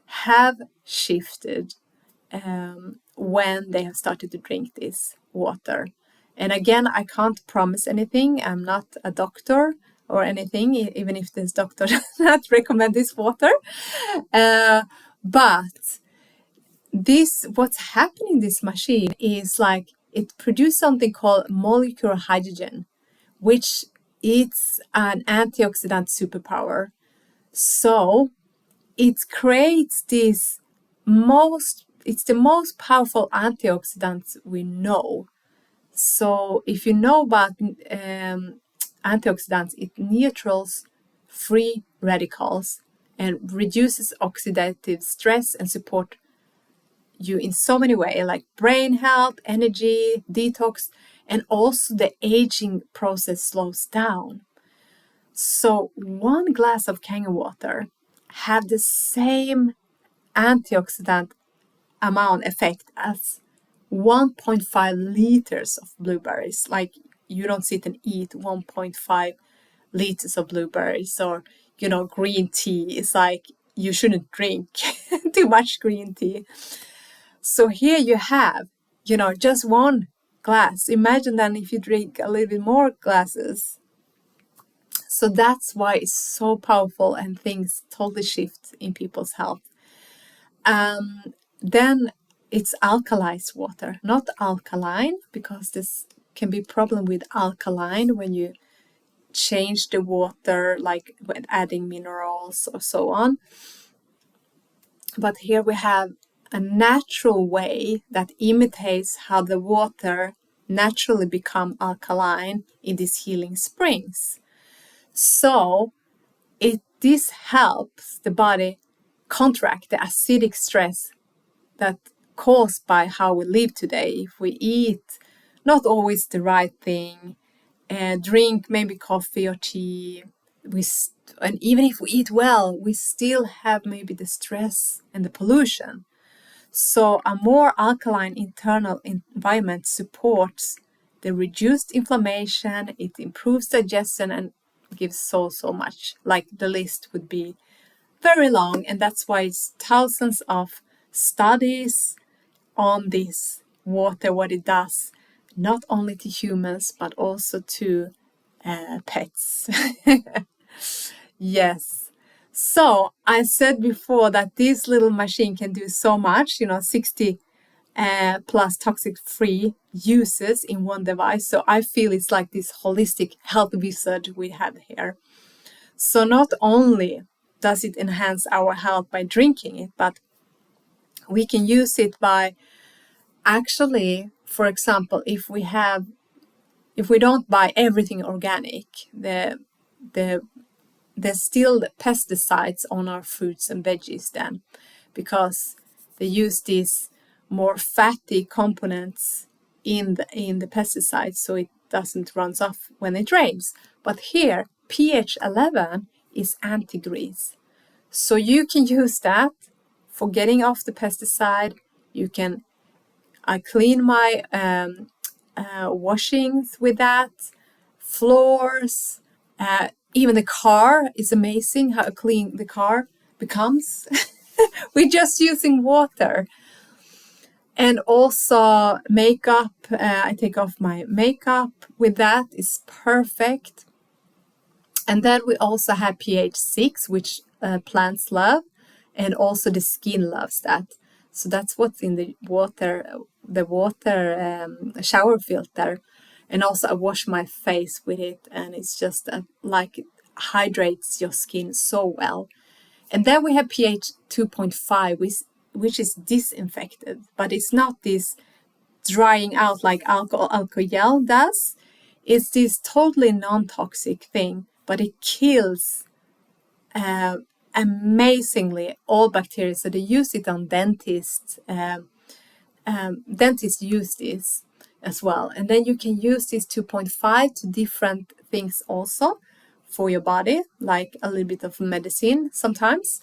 Speaker 1: have shifted when they have started to drink this water. And again, I can't promise anything. I'm not a doctor or anything, even if this doctor does not recommend this water. But what's happening in this machine is like it produces something called molecular hydrogen, which is an antioxidant superpower. So it creates it's the most powerful antioxidants we know. So if you know about antioxidants, it neutrals free radicals and reduces oxidative stress and support you in so many ways, like brain health, energy, detox, and also the aging process slows down. So 1 glass of Kangen water have the same antioxidant amount effect as 1.5 liters of blueberries. Like, you don't sit and eat 1.5 liters of blueberries or green tea. It's like you shouldn't drink too much green tea. So here you have just 1 glass. Imagine then if you drink a little bit more glasses. So that's why it's so powerful, and things totally shift in people's health. Then it's alkalized water, not alkaline, because this can be a problem with alkaline when you change the water, like when adding minerals or so on. But here we have a natural way that imitates how the water naturally become alkaline in these healing springs. So this helps the body counteract the acidic stress that caused by how we live today. If we eat not always the right thing, drink maybe coffee or tea, and even if we eat well, we still have maybe the stress and the pollution. So a more alkaline internal environment supports the reduced inflammation, it improves digestion, and gives so much. Like, the list would be very long, and that's why it's thousands of studies on this water, what it does, not only to humans, but also to pets. Yes. So I said before that this little machine can do so much, 60 plus toxic-free uses in one device. So I feel it's like this holistic health wizard we have here. So not only does it enhance our health by drinking it, but we can use it by actually, for example, if we don't buy everything organic, there's still pesticides on our fruits and veggies then, because they use these more fatty components in the pesticides, so it doesn't run off when it rains. But here, pH 11 is anti-grease. So you can use that for getting off the pesticide. I clean my washings with that, floors, even the car is amazing how clean the car becomes. We're just using water. And also makeup, I take off my makeup with that, is perfect. And then we also have pH 6, which plants love, and also the skin loves that. So that's what's in the water shower filter. And also I wash my face with it, and it's just like it hydrates your skin so well. And then we have pH 2.5, which is disinfected, but it's not this drying out like alcohol gel does. It's this totally non-toxic thing, but it kills amazingly all bacteria. So they use it on dentists. Dentists use this as well. And then you can use this 2.5 to different things also for your body, like a little bit of medicine sometimes.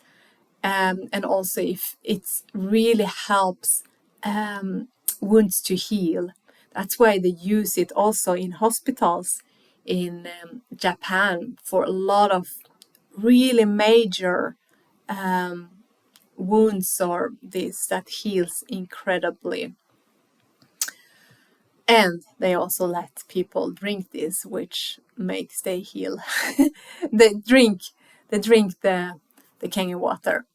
Speaker 1: And also if it really helps wounds to heal. That's why they use it also in hospitals in Japan for a lot of really major wounds or this that heals incredibly. And they also let people drink this, which makes they heal. They drink the Kangen water,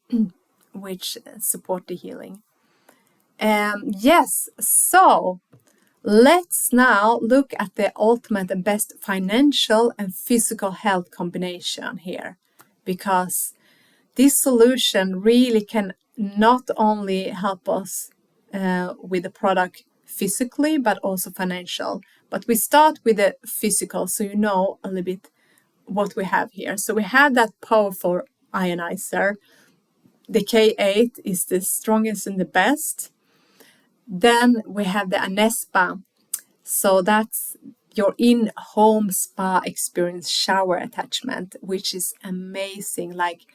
Speaker 1: which support the healing. Yes, so let's now look at the ultimate and best financial and physical health combination here, because this solution really can not only help us with the product physically, but also financial. But we start with the physical, so you know a little bit what we have here. So we have that powerful ionizer. The K8 is the strongest and the best. Then we have the Anespa. So that's your in-home spa experience shower attachment, which is amazing. Like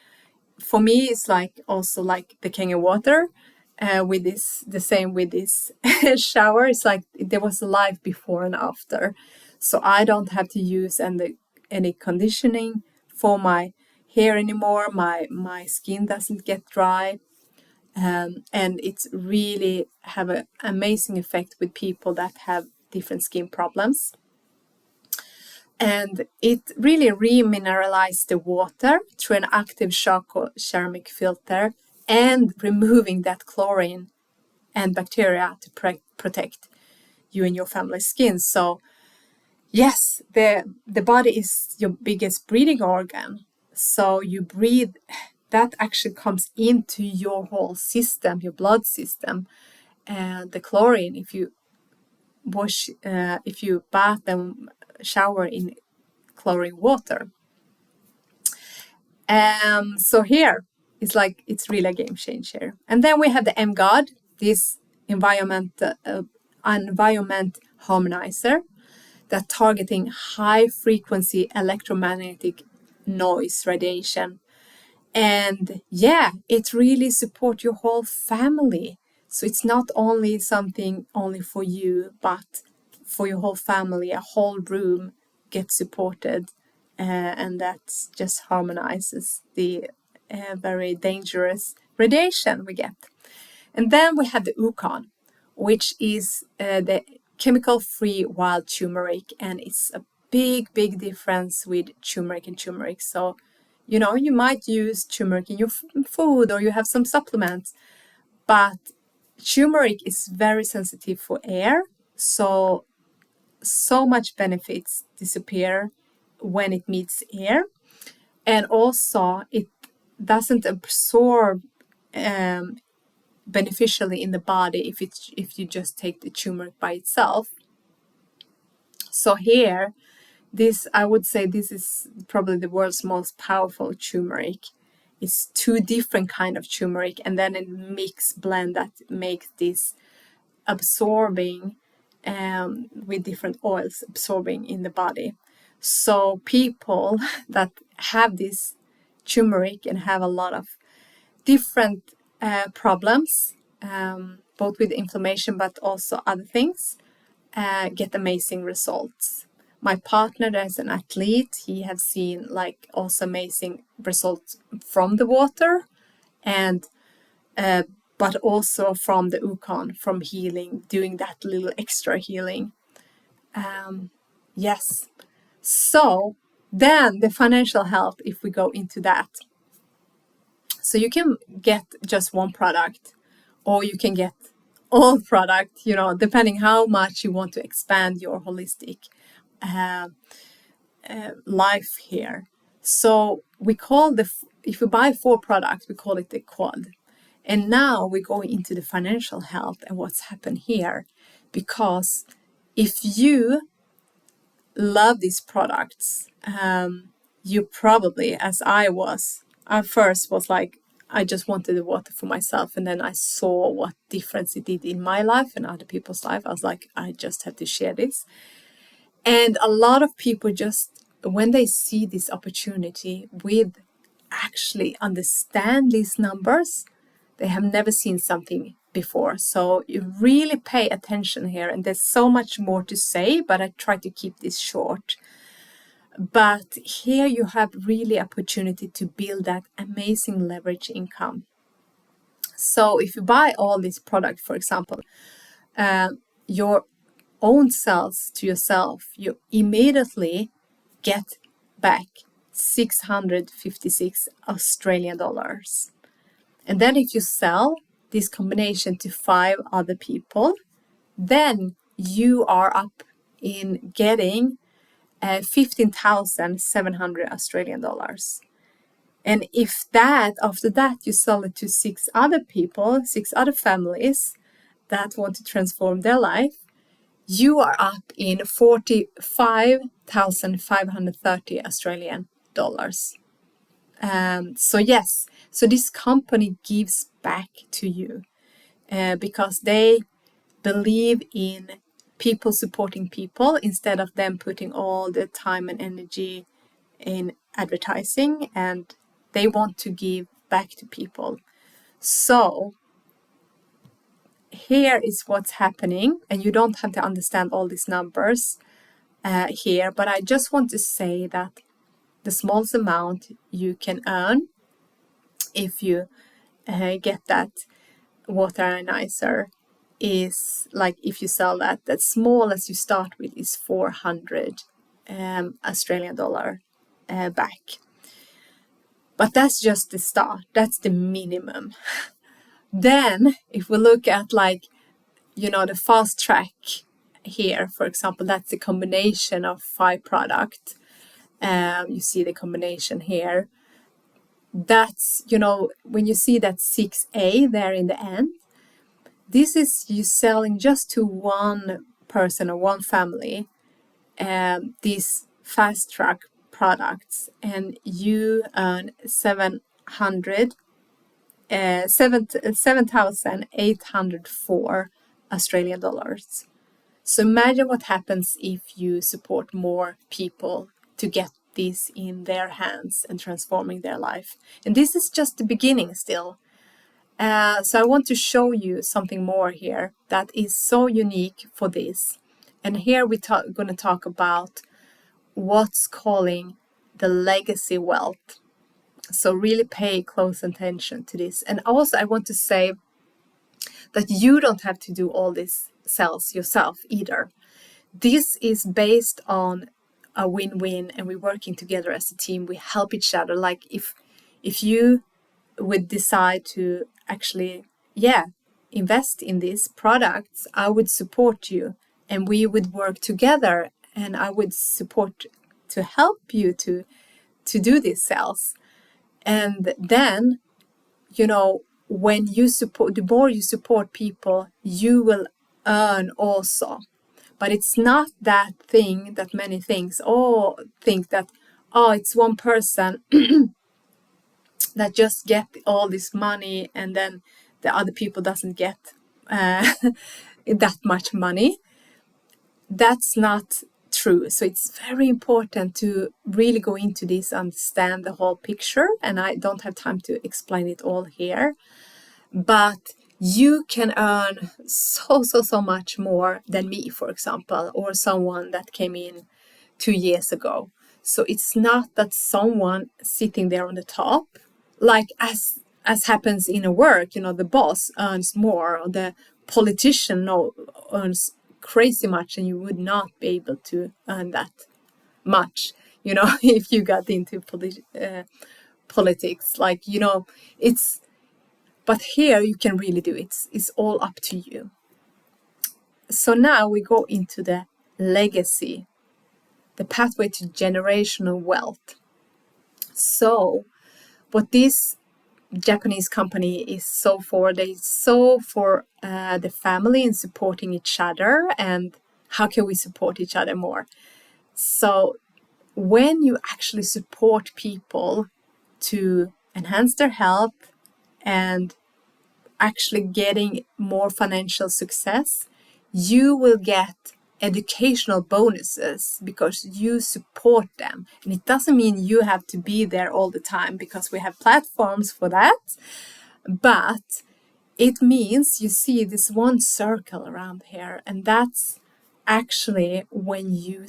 Speaker 1: for me, it's like also like the Kangen water with this, the same with this shower. It's like there was a life before and after. So I don't have to use any conditioning for my hair anymore. My skin doesn't get dry. And it's really have an amazing effect with people that have different skin problems. And it really remineralizes the water through an active charcoal ceramic filter and removing that chlorine and bacteria to protect you and your family's skin. So yes, the body is your biggest breathing organ. So you breathe, that actually comes into your whole system, your blood system. And the chlorine, if you bath and shower in chlorine water. So here it's like it's really a game changer. And then we have the MGOD, this environment harmonizer that targeting high frequency electromagnetic noise radiation. And yeah, it really supports your whole family. So it's not only something only for you, but for your whole family, a whole room gets supported. And that just harmonizes the very dangerous radiation we get. And then we have the Ukon, which is the chemical-free wild turmeric. And it's a big difference with turmeric and turmeric. So, you know, you might use turmeric in your food or you have some supplements, but turmeric is very sensitive for air, so much benefits disappear when it meets air, and also it doesn't absorb beneficially in the body if you just take the turmeric by itself. So here, I would say this is probably the world's most powerful turmeric. It's two different kind of turmeric, and then a mixed blend that makes this absorbing with different oils absorbing in the body. So people that have this turmeric and have a lot of different problems, both with inflammation but also other things, get amazing results. My partner is an athlete. He has seen like also amazing results from the water, and but also from the Ukon, from healing, doing that little extra healing. Yes. So then the financial health, if we go into that. So you can get just one product, or you can get all product, depending how much you want to expand your holistic life here. So we call if you buy 4 products, we call it the quad. And now we go into the financial health and what's happened here. Because if you love these products, you probably, as I first was like, I just wanted the water for myself. And then I saw what difference it did in my life and other people's life. I was like, I just have to share this. And a lot of people just, when they see this opportunity with actually understand these numbers, they have never seen something before. So you really pay attention here. And there's so much more to say, but I try to keep this short. But here you have really opportunity to build that amazing leverage income. So if you buy all these products, for example, your own cells to yourself, you immediately get back 656 Australian dollars. And then if you sell this combination to 5 other people, then you are up in getting 15,700 Australian dollars. And if after that, you sell it to 6 other people, 6 other families that want to transform their life, you are up in 45,530 Australian dollars. So yes, so this company gives back to you because they believe in people supporting people instead of them putting all the time and energy in advertising, and they want to give back to people. So here is what's happening, and you don't have to understand all these numbers here, but I just want to say that the smallest amount you can earn if you get that water ionizer is like, if you sell that small as you start with is 400 Australian dollar back. But that's just the start. That's the minimum. Then if we look at the fast track here, for example, that's a combination of 5 products. You see the combination here. That's, when you see that 6A there in the end, this is you selling just to one person or one family these fast track products, and you earn 7,804 Australian dollars. So imagine what happens if you support more people to get this in their hands and transforming their life. And this is just the beginning still. So I want to show you something more here that is so unique for this. And here we're going to talk about what's calling the legacy wealth. So really pay close attention to this. And also I want to say that you don't have to do all these sales yourself either. This is based on a win-win, and we're working together as a team. We help each other. Like if you would decide to actually, invest in these products, I would support you and we would work together, and I would support to help you to do these sales. And then, when you support, the more you support people, you will earn also. But it's not that thing that many things, think that, it's one person that just get all this money and then the other people doesn't get that much money. That's not true. So it's very important to really go into this, understand the whole picture. And I don't have time to explain it all here. But you can earn so much more than me, for example, or someone that came in 2 years ago. So it's not that someone sitting there on the top, like as happens in a work, the boss earns more, or the politician earns crazy much, and you would not be able to earn that much, if you got into politics, it's. But here you can really do it. It's all up to you. So now we go into the legacy, the pathway to generational wealth. So what this Japanese company is so for, the family and supporting each other, and how can we support each other more? So when you actually support people to enhance their health and actually getting more financial success, you will get educational bonuses because you support them. And it doesn't mean you have to be there all the time, because we have platforms for that. But it means you see this one circle around here, and that's actually when you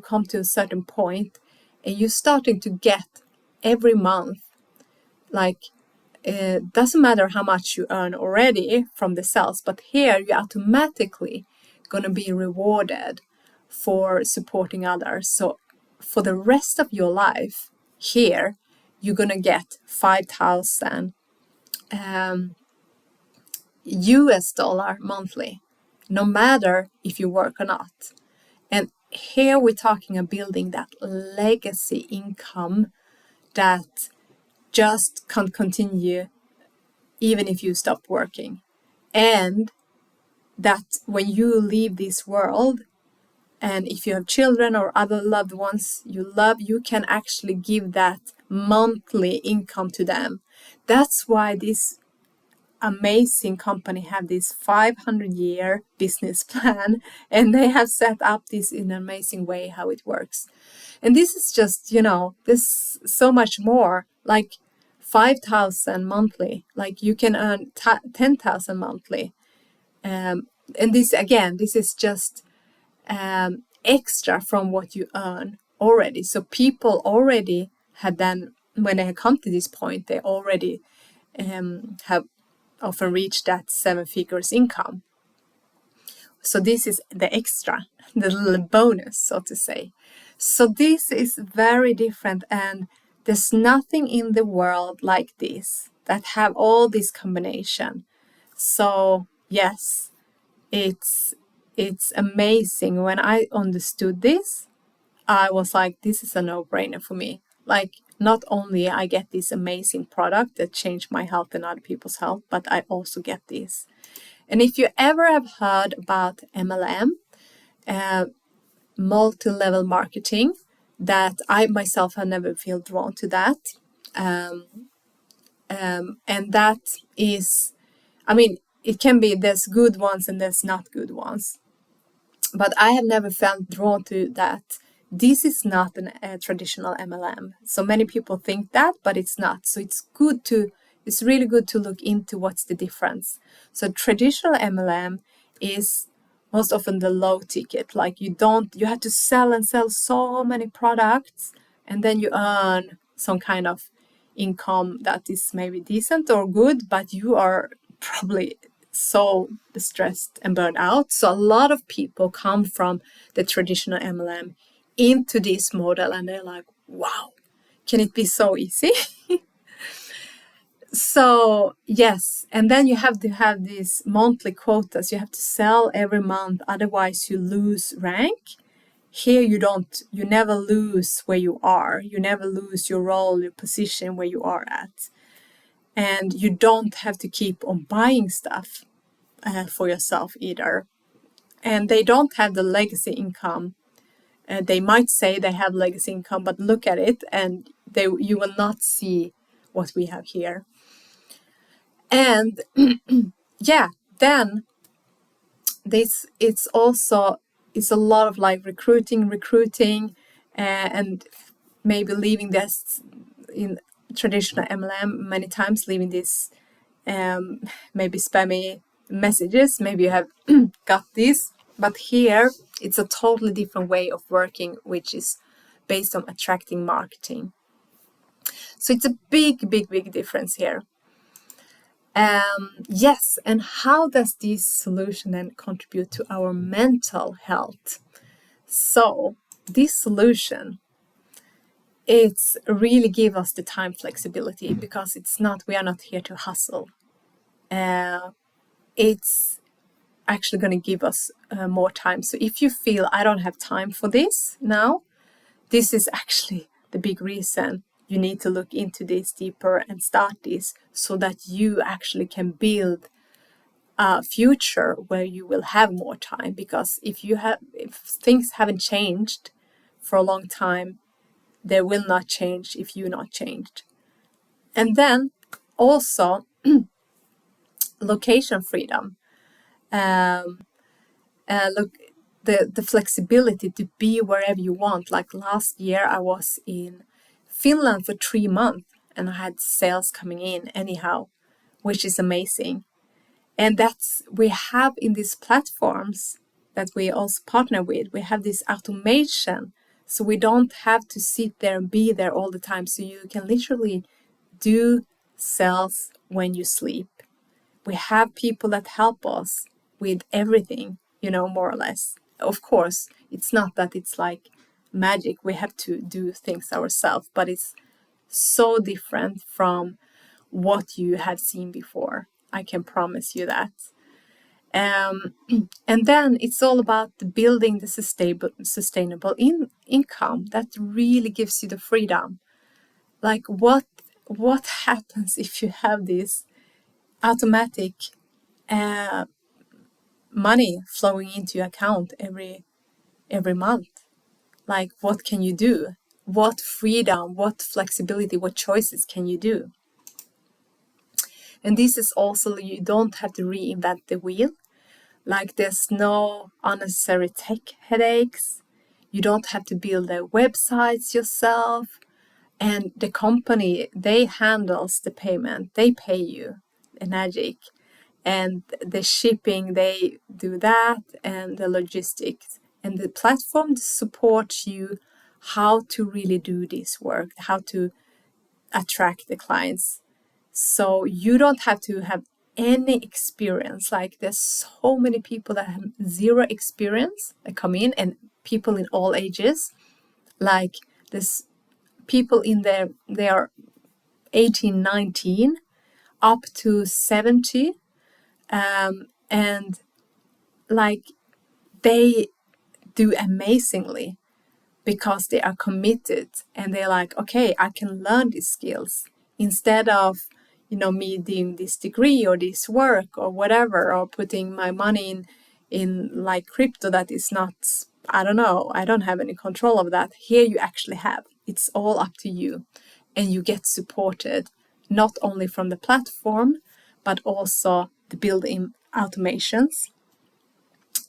Speaker 1: come to a certain point and you're starting to get every month, it doesn't matter how much you earn already from the sales, but here you're automatically going to be rewarded for supporting others. So for the rest of your life, here you're going to get 5,000 US dollar monthly, no matter if you work or not. And here we're talking about building that legacy income that just can't continue even if you stop working. And that when you leave this world, and if you have children or other loved ones you love, you can actually give that monthly income to them. That's why this amazing company have this 500-year business plan, and they have set up this in an amazing way how it works. And this is just, there's so much more, like 5,000 monthly, like you can earn 10,000 monthly. And this is just extra from what you earn already. So people already had then, when they have come to this point, they already have often reached that 7 figures income. So this is the extra, the little bonus, so to say. So this is very different, and there's nothing in the world like this that have all this combination. So yes, it's amazing. When I understood this, I was like, this is a no-brainer for me. Like, not only I get this amazing product that changed my health and other people's health, but I also get this. And if you ever have heard about MLM, multi-level marketing, that I myself have never feel drawn to that. And that is, it can be, there's good ones and there's not good ones. But I have never felt drawn to that. This is not a traditional MLM. So many people think that, but it's not. So it's really good to look into what's the difference. So traditional MLM is most often the low ticket. Like you have to sell so many products, and then you earn some kind of income that is maybe decent or good, but you are probably so stressed and burned out. So a lot of people come from the traditional MLM into this model, and they're like, wow, can it be so easy? So yes, and then you have to have these monthly quotas. You have to sell every month, otherwise you lose rank. Here you don't, you never lose where you are. You never lose your role, your position where you are at. And you don't have to keep on buying stuff for yourself either. And they don't have the legacy income. They might say they have legacy income, but look at it and you will not see what we have here. And yeah, then this it's a lot of like recruiting, and maybe leaving this in traditional MLM many times, leaving this maybe spammy messages. Maybe you have got this, but here it's a totally different way of working, which is based on attracting marketing. So it's a big difference here. Yes, and how does this solution then contribute to our mental health? So this solution, it's really give us the time flexibility, because we are not here to hustle. It's actually going to give us more time. So if you feel I don't have time for this now, this is actually the big reason you need to look into this deeper and start this, so that you actually can build a future where you will have more time. Because if things haven't changed for a long time, they will not change if you're not changed. And then also location freedom. Look, the flexibility to be wherever you want. Like last year, I was in Finland for 3 months and I had sales coming in anyhow, which is amazing. And we have in these platforms that we also partner with, we have this automation. So we don't have to sit there and be there all the time. So you can literally do sales when you sleep. We have people that help us with everything, more or less. Of course, it's not that it's like magic. We have to do things ourselves, but it's so different from what you have seen before. I can promise you that. And then it's all about building the sustainable income that really gives you the freedom. Like what happens if you have this automatic money flowing into your account every month? Like, what can you do? What freedom, what flexibility, what choices can you do? And this is also, you don't have to reinvent the wheel. Like, there's no unnecessary tech headaches. You don't have to build the websites yourself. And the company, they handles the payment. They pay you, Enagic. And the shipping, they do that, and the logistics. And the platform supports you how to really do this work, how to attract the clients. So you don't have to have any experience. Like, there's so many people that have zero experience that come in, and people in all ages. Like, there's people in there, they are 18, 19, up to 70. And like, they do amazingly because they are committed, and they're like, okay, I can learn these skills instead of me doing this degree or this work or whatever, or putting my money in like crypto that is not, I don't know, I don't have any control of that. Here you actually have. It's all up to you, and you get supported not only from the platform but also the built-in automations.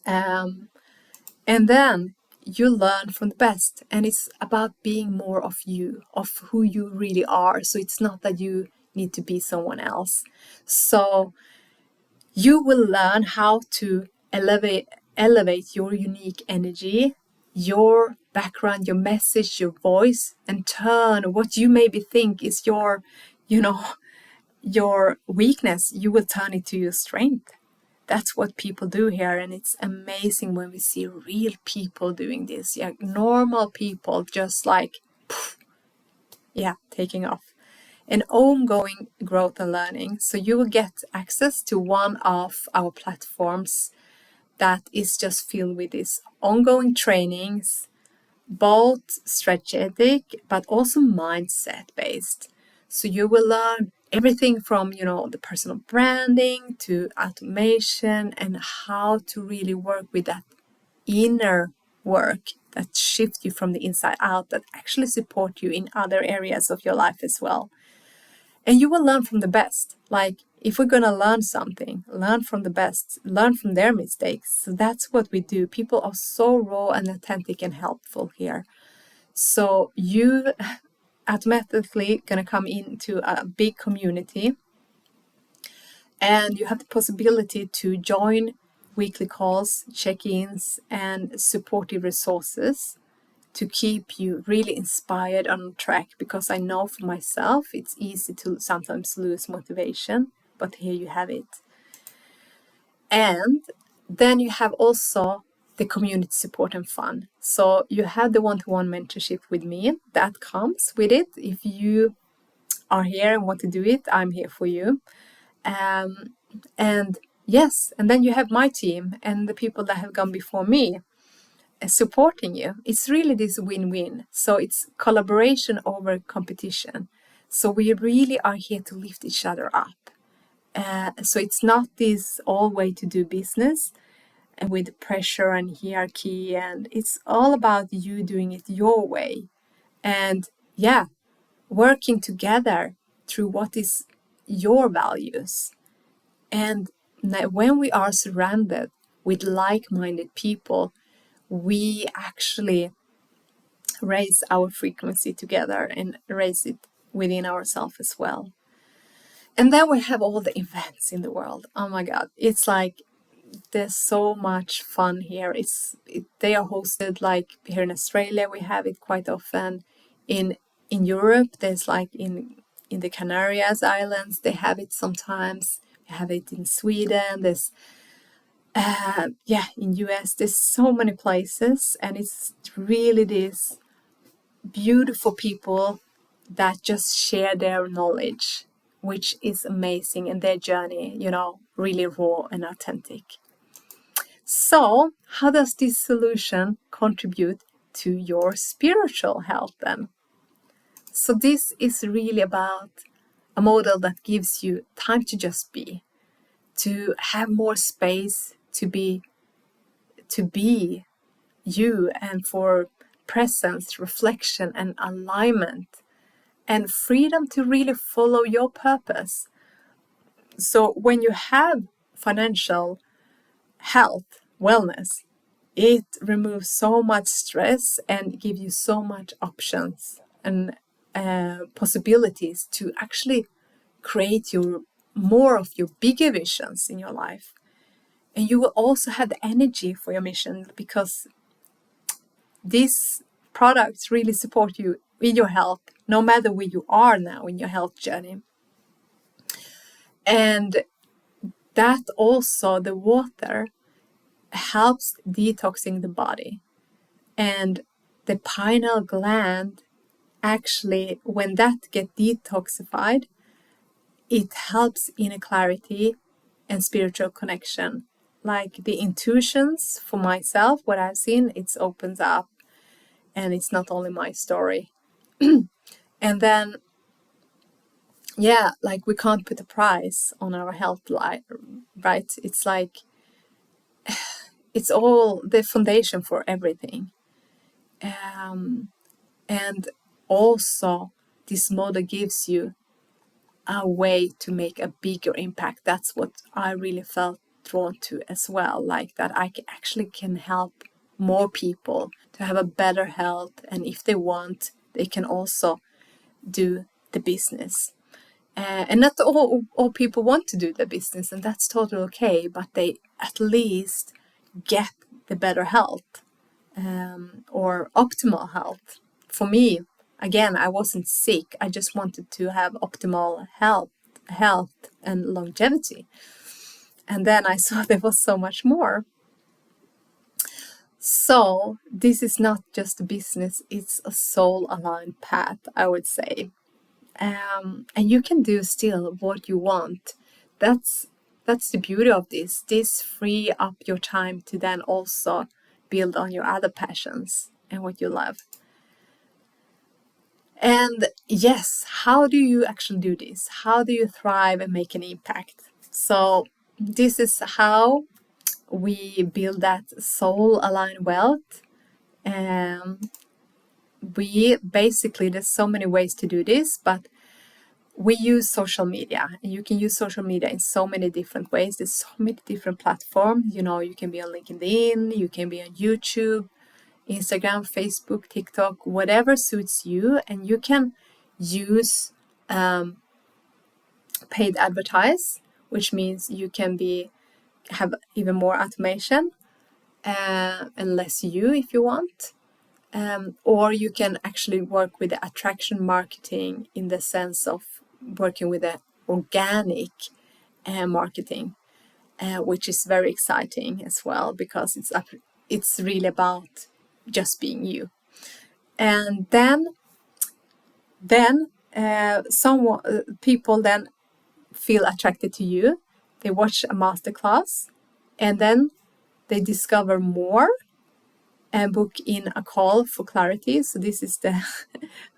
Speaker 1: And then you learn from the best, and it's about being more of you, of who you really are. So it's not that you need to be someone else. So you will learn how to elevate your unique energy, your background, your message, your voice, and turn what you maybe think is your weakness, you will turn it to your strength. That's what people do here, and it's amazing when we see real people doing this. Normal people just like, taking off. and ongoing growth and learning. So you will get access to one of our platforms that is just filled with these ongoing trainings, both strategic but also mindset based. So you will learn everything from, the personal branding to automation and how to really work with that inner work that shifts you from the inside out, that actually support you in other areas of your life as well. And you will learn from the best. Like, if we're going to learn something, learn from the best, learn from their mistakes. So that's what we do. People are so raw and authentic and helpful here. So you automatically going to come into a big community, and you have the possibility to join weekly calls, check-ins, and supportive resources to keep you really inspired on track, because I know for myself it's easy to sometimes lose motivation, but here you have it. And then you have also the community support and fun. So you have the one-to-one mentorship with me that comes with it. If you are here and want to do it, I'm here for you. And yes, and then you have my team and the people that have gone before me supporting you. It's really this win-win. So it's collaboration over competition. So we really are here to lift each other up. So it's not this all way to do business and with pressure and hierarchy, and it's all about you doing it your way. And working together through what is your values. And when we are surrounded with like-minded people, we actually raise our frequency together and raise it within ourselves as well. And then we have all the events in the world. Oh my God, it's like there's so much fun here. They are hosted, like here in Australia, we have it quite often. In Europe, there's like in the Canarias Islands, they have it sometimes. We have it in Sweden. There's in US, there's so many places, and it's really these beautiful people that just share their knowledge, which is amazing, and their journey, really raw and authentic. So how does this solution contribute to your spiritual health then? So this is really about a model that gives you time to just be, to have more space to be you, and for presence, reflection, and alignment, and freedom to really follow your purpose. So when you have financial health, wellness, it removes so much stress and gives you so much options and possibilities to actually create more of your bigger visions in your life. And you will also have the energy for your mission, because these products really support you in your health, no matter where you are now in your health journey. And that also, the water helps detoxing the body. And the pineal gland, actually, when that gets detoxified, it helps inner clarity and spiritual connection. Like the intuitions for myself, what I've seen, it opens up, and it's not only my story. And then, like we can't put a price on our health life, right? It's like, it's all the foundation for everything. And also, this model gives you a way to make a bigger impact. That's what I really felt drawn to as well, like that I actually can help more people to have a better health, and if they want, they can also do the business. And not all people want to do the business, and that's totally okay, but they at least get the better health, or optimal health. For me, again, I wasn't sick. I just wanted to have optimal health and longevity. And then I saw there was so much more. So this is not just a business, it's a soul-aligned path, I would say. and you can do still what you want. That's the beauty of this. This free up your time to then also build on your other passions and what you love. And yes, how do you actually do this? How do you thrive and make an impact? So this is how we build that soul aligned wealth. We basically, there's so many ways to do this, but we use social media, and you can use social media in so many different ways. There's so many different platforms. You can be on LinkedIn, you can be on YouTube, Instagram, Facebook, TikTok, whatever suits you, and you can use paid advertise, which means you can have even more automation and less you if you want. Or you can actually work with the attraction marketing in the sense of working with the organic marketing, which is very exciting as well, because it's really about just being you. And then some people then feel attracted to you. They watch a masterclass, and then they discover more and book in a call for clarity. So this is the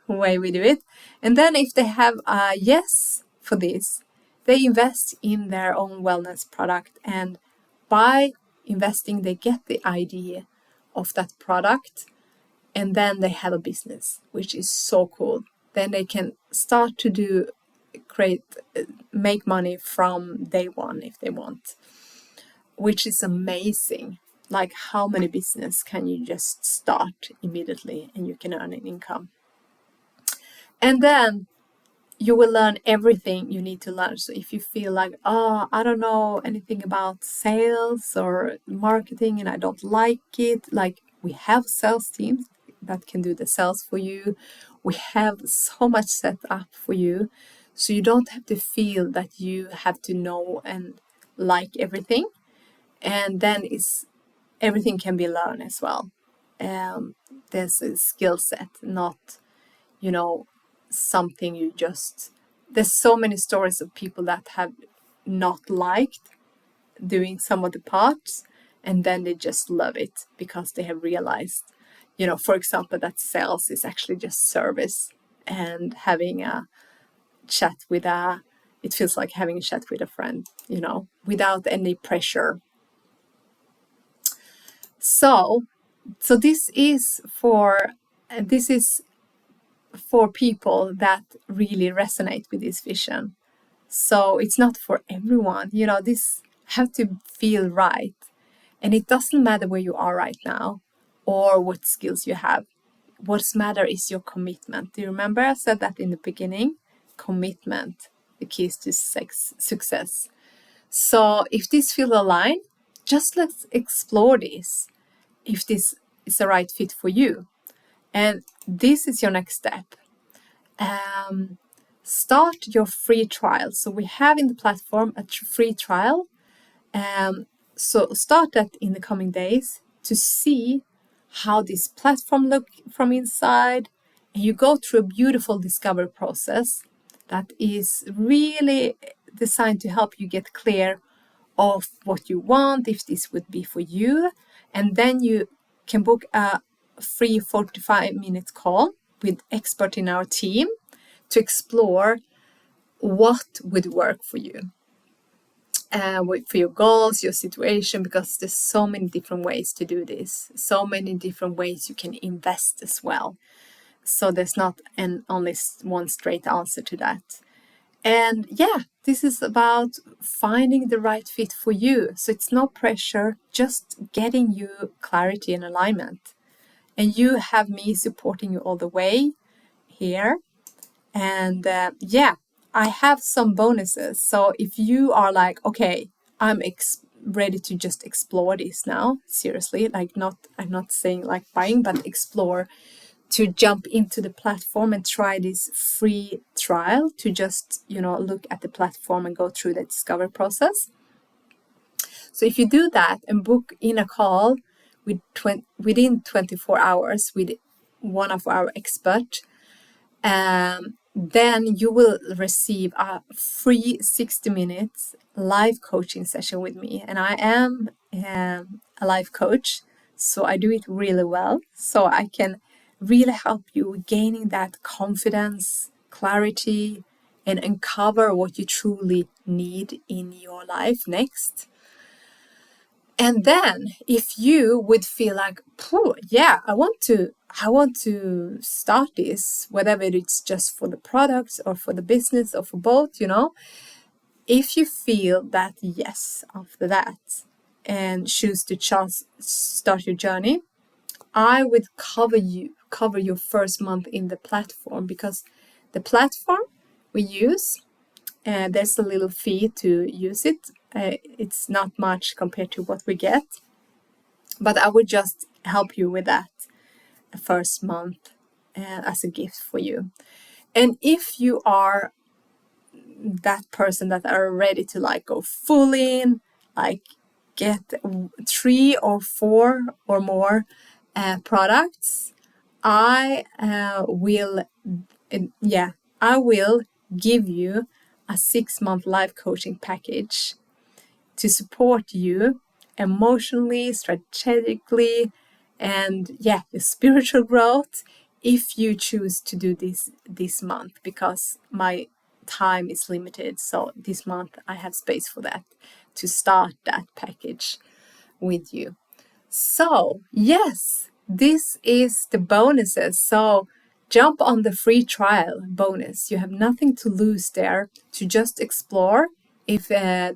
Speaker 1: way we do it. And then if they have a yes for this, they invest in their own wellness product. And by investing, they get the idea of that product. And then they have a business, which is so cool. Then they can start to make money from day one if they want, which is amazing. Like, how many business can you just start immediately and you can earn an income? And then you will learn everything you need to learn. So if you feel like, I don't know anything about sales or marketing and I don't like it, like, we have sales teams that can do the sales for you. We have so much set up for you. So you don't have to feel that you have to know and like everything. And then everything can be learned as well. There's a skill set, not, something you just... There's so many stories of people that have not liked doing some of the parts, and then they just love it because they have realized, for example, that sales is actually just service, and having a chat it feels like having a chat with a friend, without any pressure. So this is for people that really resonate with this vision. So it's not for everyone. This have to feel right. And it doesn't matter where you are right now or what skills you have. What's matter is your commitment. Do you remember I said that in the beginning? Commitment, the keys to success. So if this feels aligned, just let's explore this, if this is the right fit for you. And this is your next step. Start your free trial. So we have in the platform a free trial. So start that in the coming days to see how this platform look from inside. And you go through a beautiful discovery process that is really designed to help you get clear of what you want, if this would be for you. And then you can book a free 45-minute call with expert in our team to explore what would work for you, for your goals, your situation, because there's so many different ways to do this, so many different ways you can invest as well. So there's not only one straight answer to that. And this is about finding the right fit for you. So it's no pressure, just getting you clarity and alignment. And you have me supporting you all the way here. And I have some bonuses. So if you are like, okay, I'm ready to just explore this now, seriously, I'm not saying like buying, but explore, to jump into the platform and try this free trial, to just, look at the platform and go through the discovery process. So if you do that and book in a call within 24 hours with one of our experts, then you will receive a free 60 minutes live coaching session with me. And I am a life coach, so I do it really well. So I can really help you gaining that confidence, clarity, and uncover what you truly need in your life next. And then if you would feel like, yeah, I want to start this, whether it's just for the products or for the business or for both, if you feel that yes, after that, and choose to start your journey, I would cover your first month in the platform, because the platform we use, there's a little fee to use it. It's not much compared to what we get, but I would just help you with that first month as a gift for you. And if you are that person that are ready to like go full in, like get 3 or 4 or more products, I will give you a 6-month life coaching package to support you emotionally, strategically, and your spiritual growth, if you choose to do this month, because my time is limited. So this month I have space for that, to start that package with you. So yes, this is the bonuses. So jump on the free trial bonus. You have nothing to lose there, to just explore if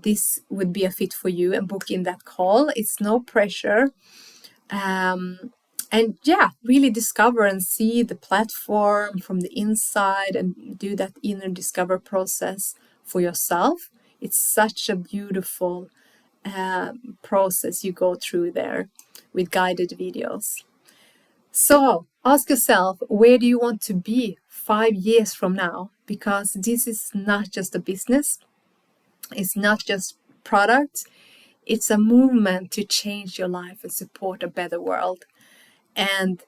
Speaker 1: this would be a fit for you and book in that call. It's no pressure. And really discover and see the platform from the inside and do that inner discover process for yourself. It's such a beautiful process you go through there with guided videos. So ask yourself, where do you want to be 5 years from now? Because this is not just a business. It's not just product. It's a movement to change your life and support a better world. And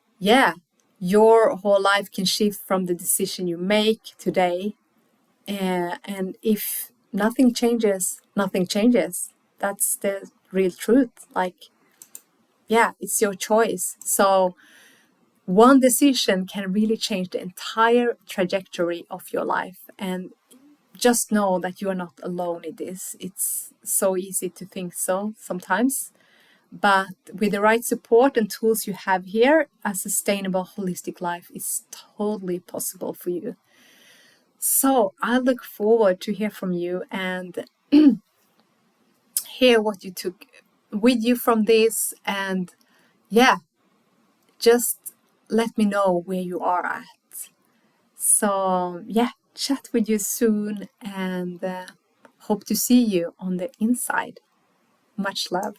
Speaker 1: your whole life can shift from the decision you make today. And if nothing changes, nothing changes. That's the real truth. It's your choice. So one decision can really change the entire trajectory of your life. And just know that you are not alone in this. It's so easy to think so sometimes. But with the right support and tools you have here, a sustainable holistic life is totally possible for you. So I look forward to hear from you and hear what you took with you from this. And just let me know where you are at. So chat with you soon, and hope to see you on the inside. Much love.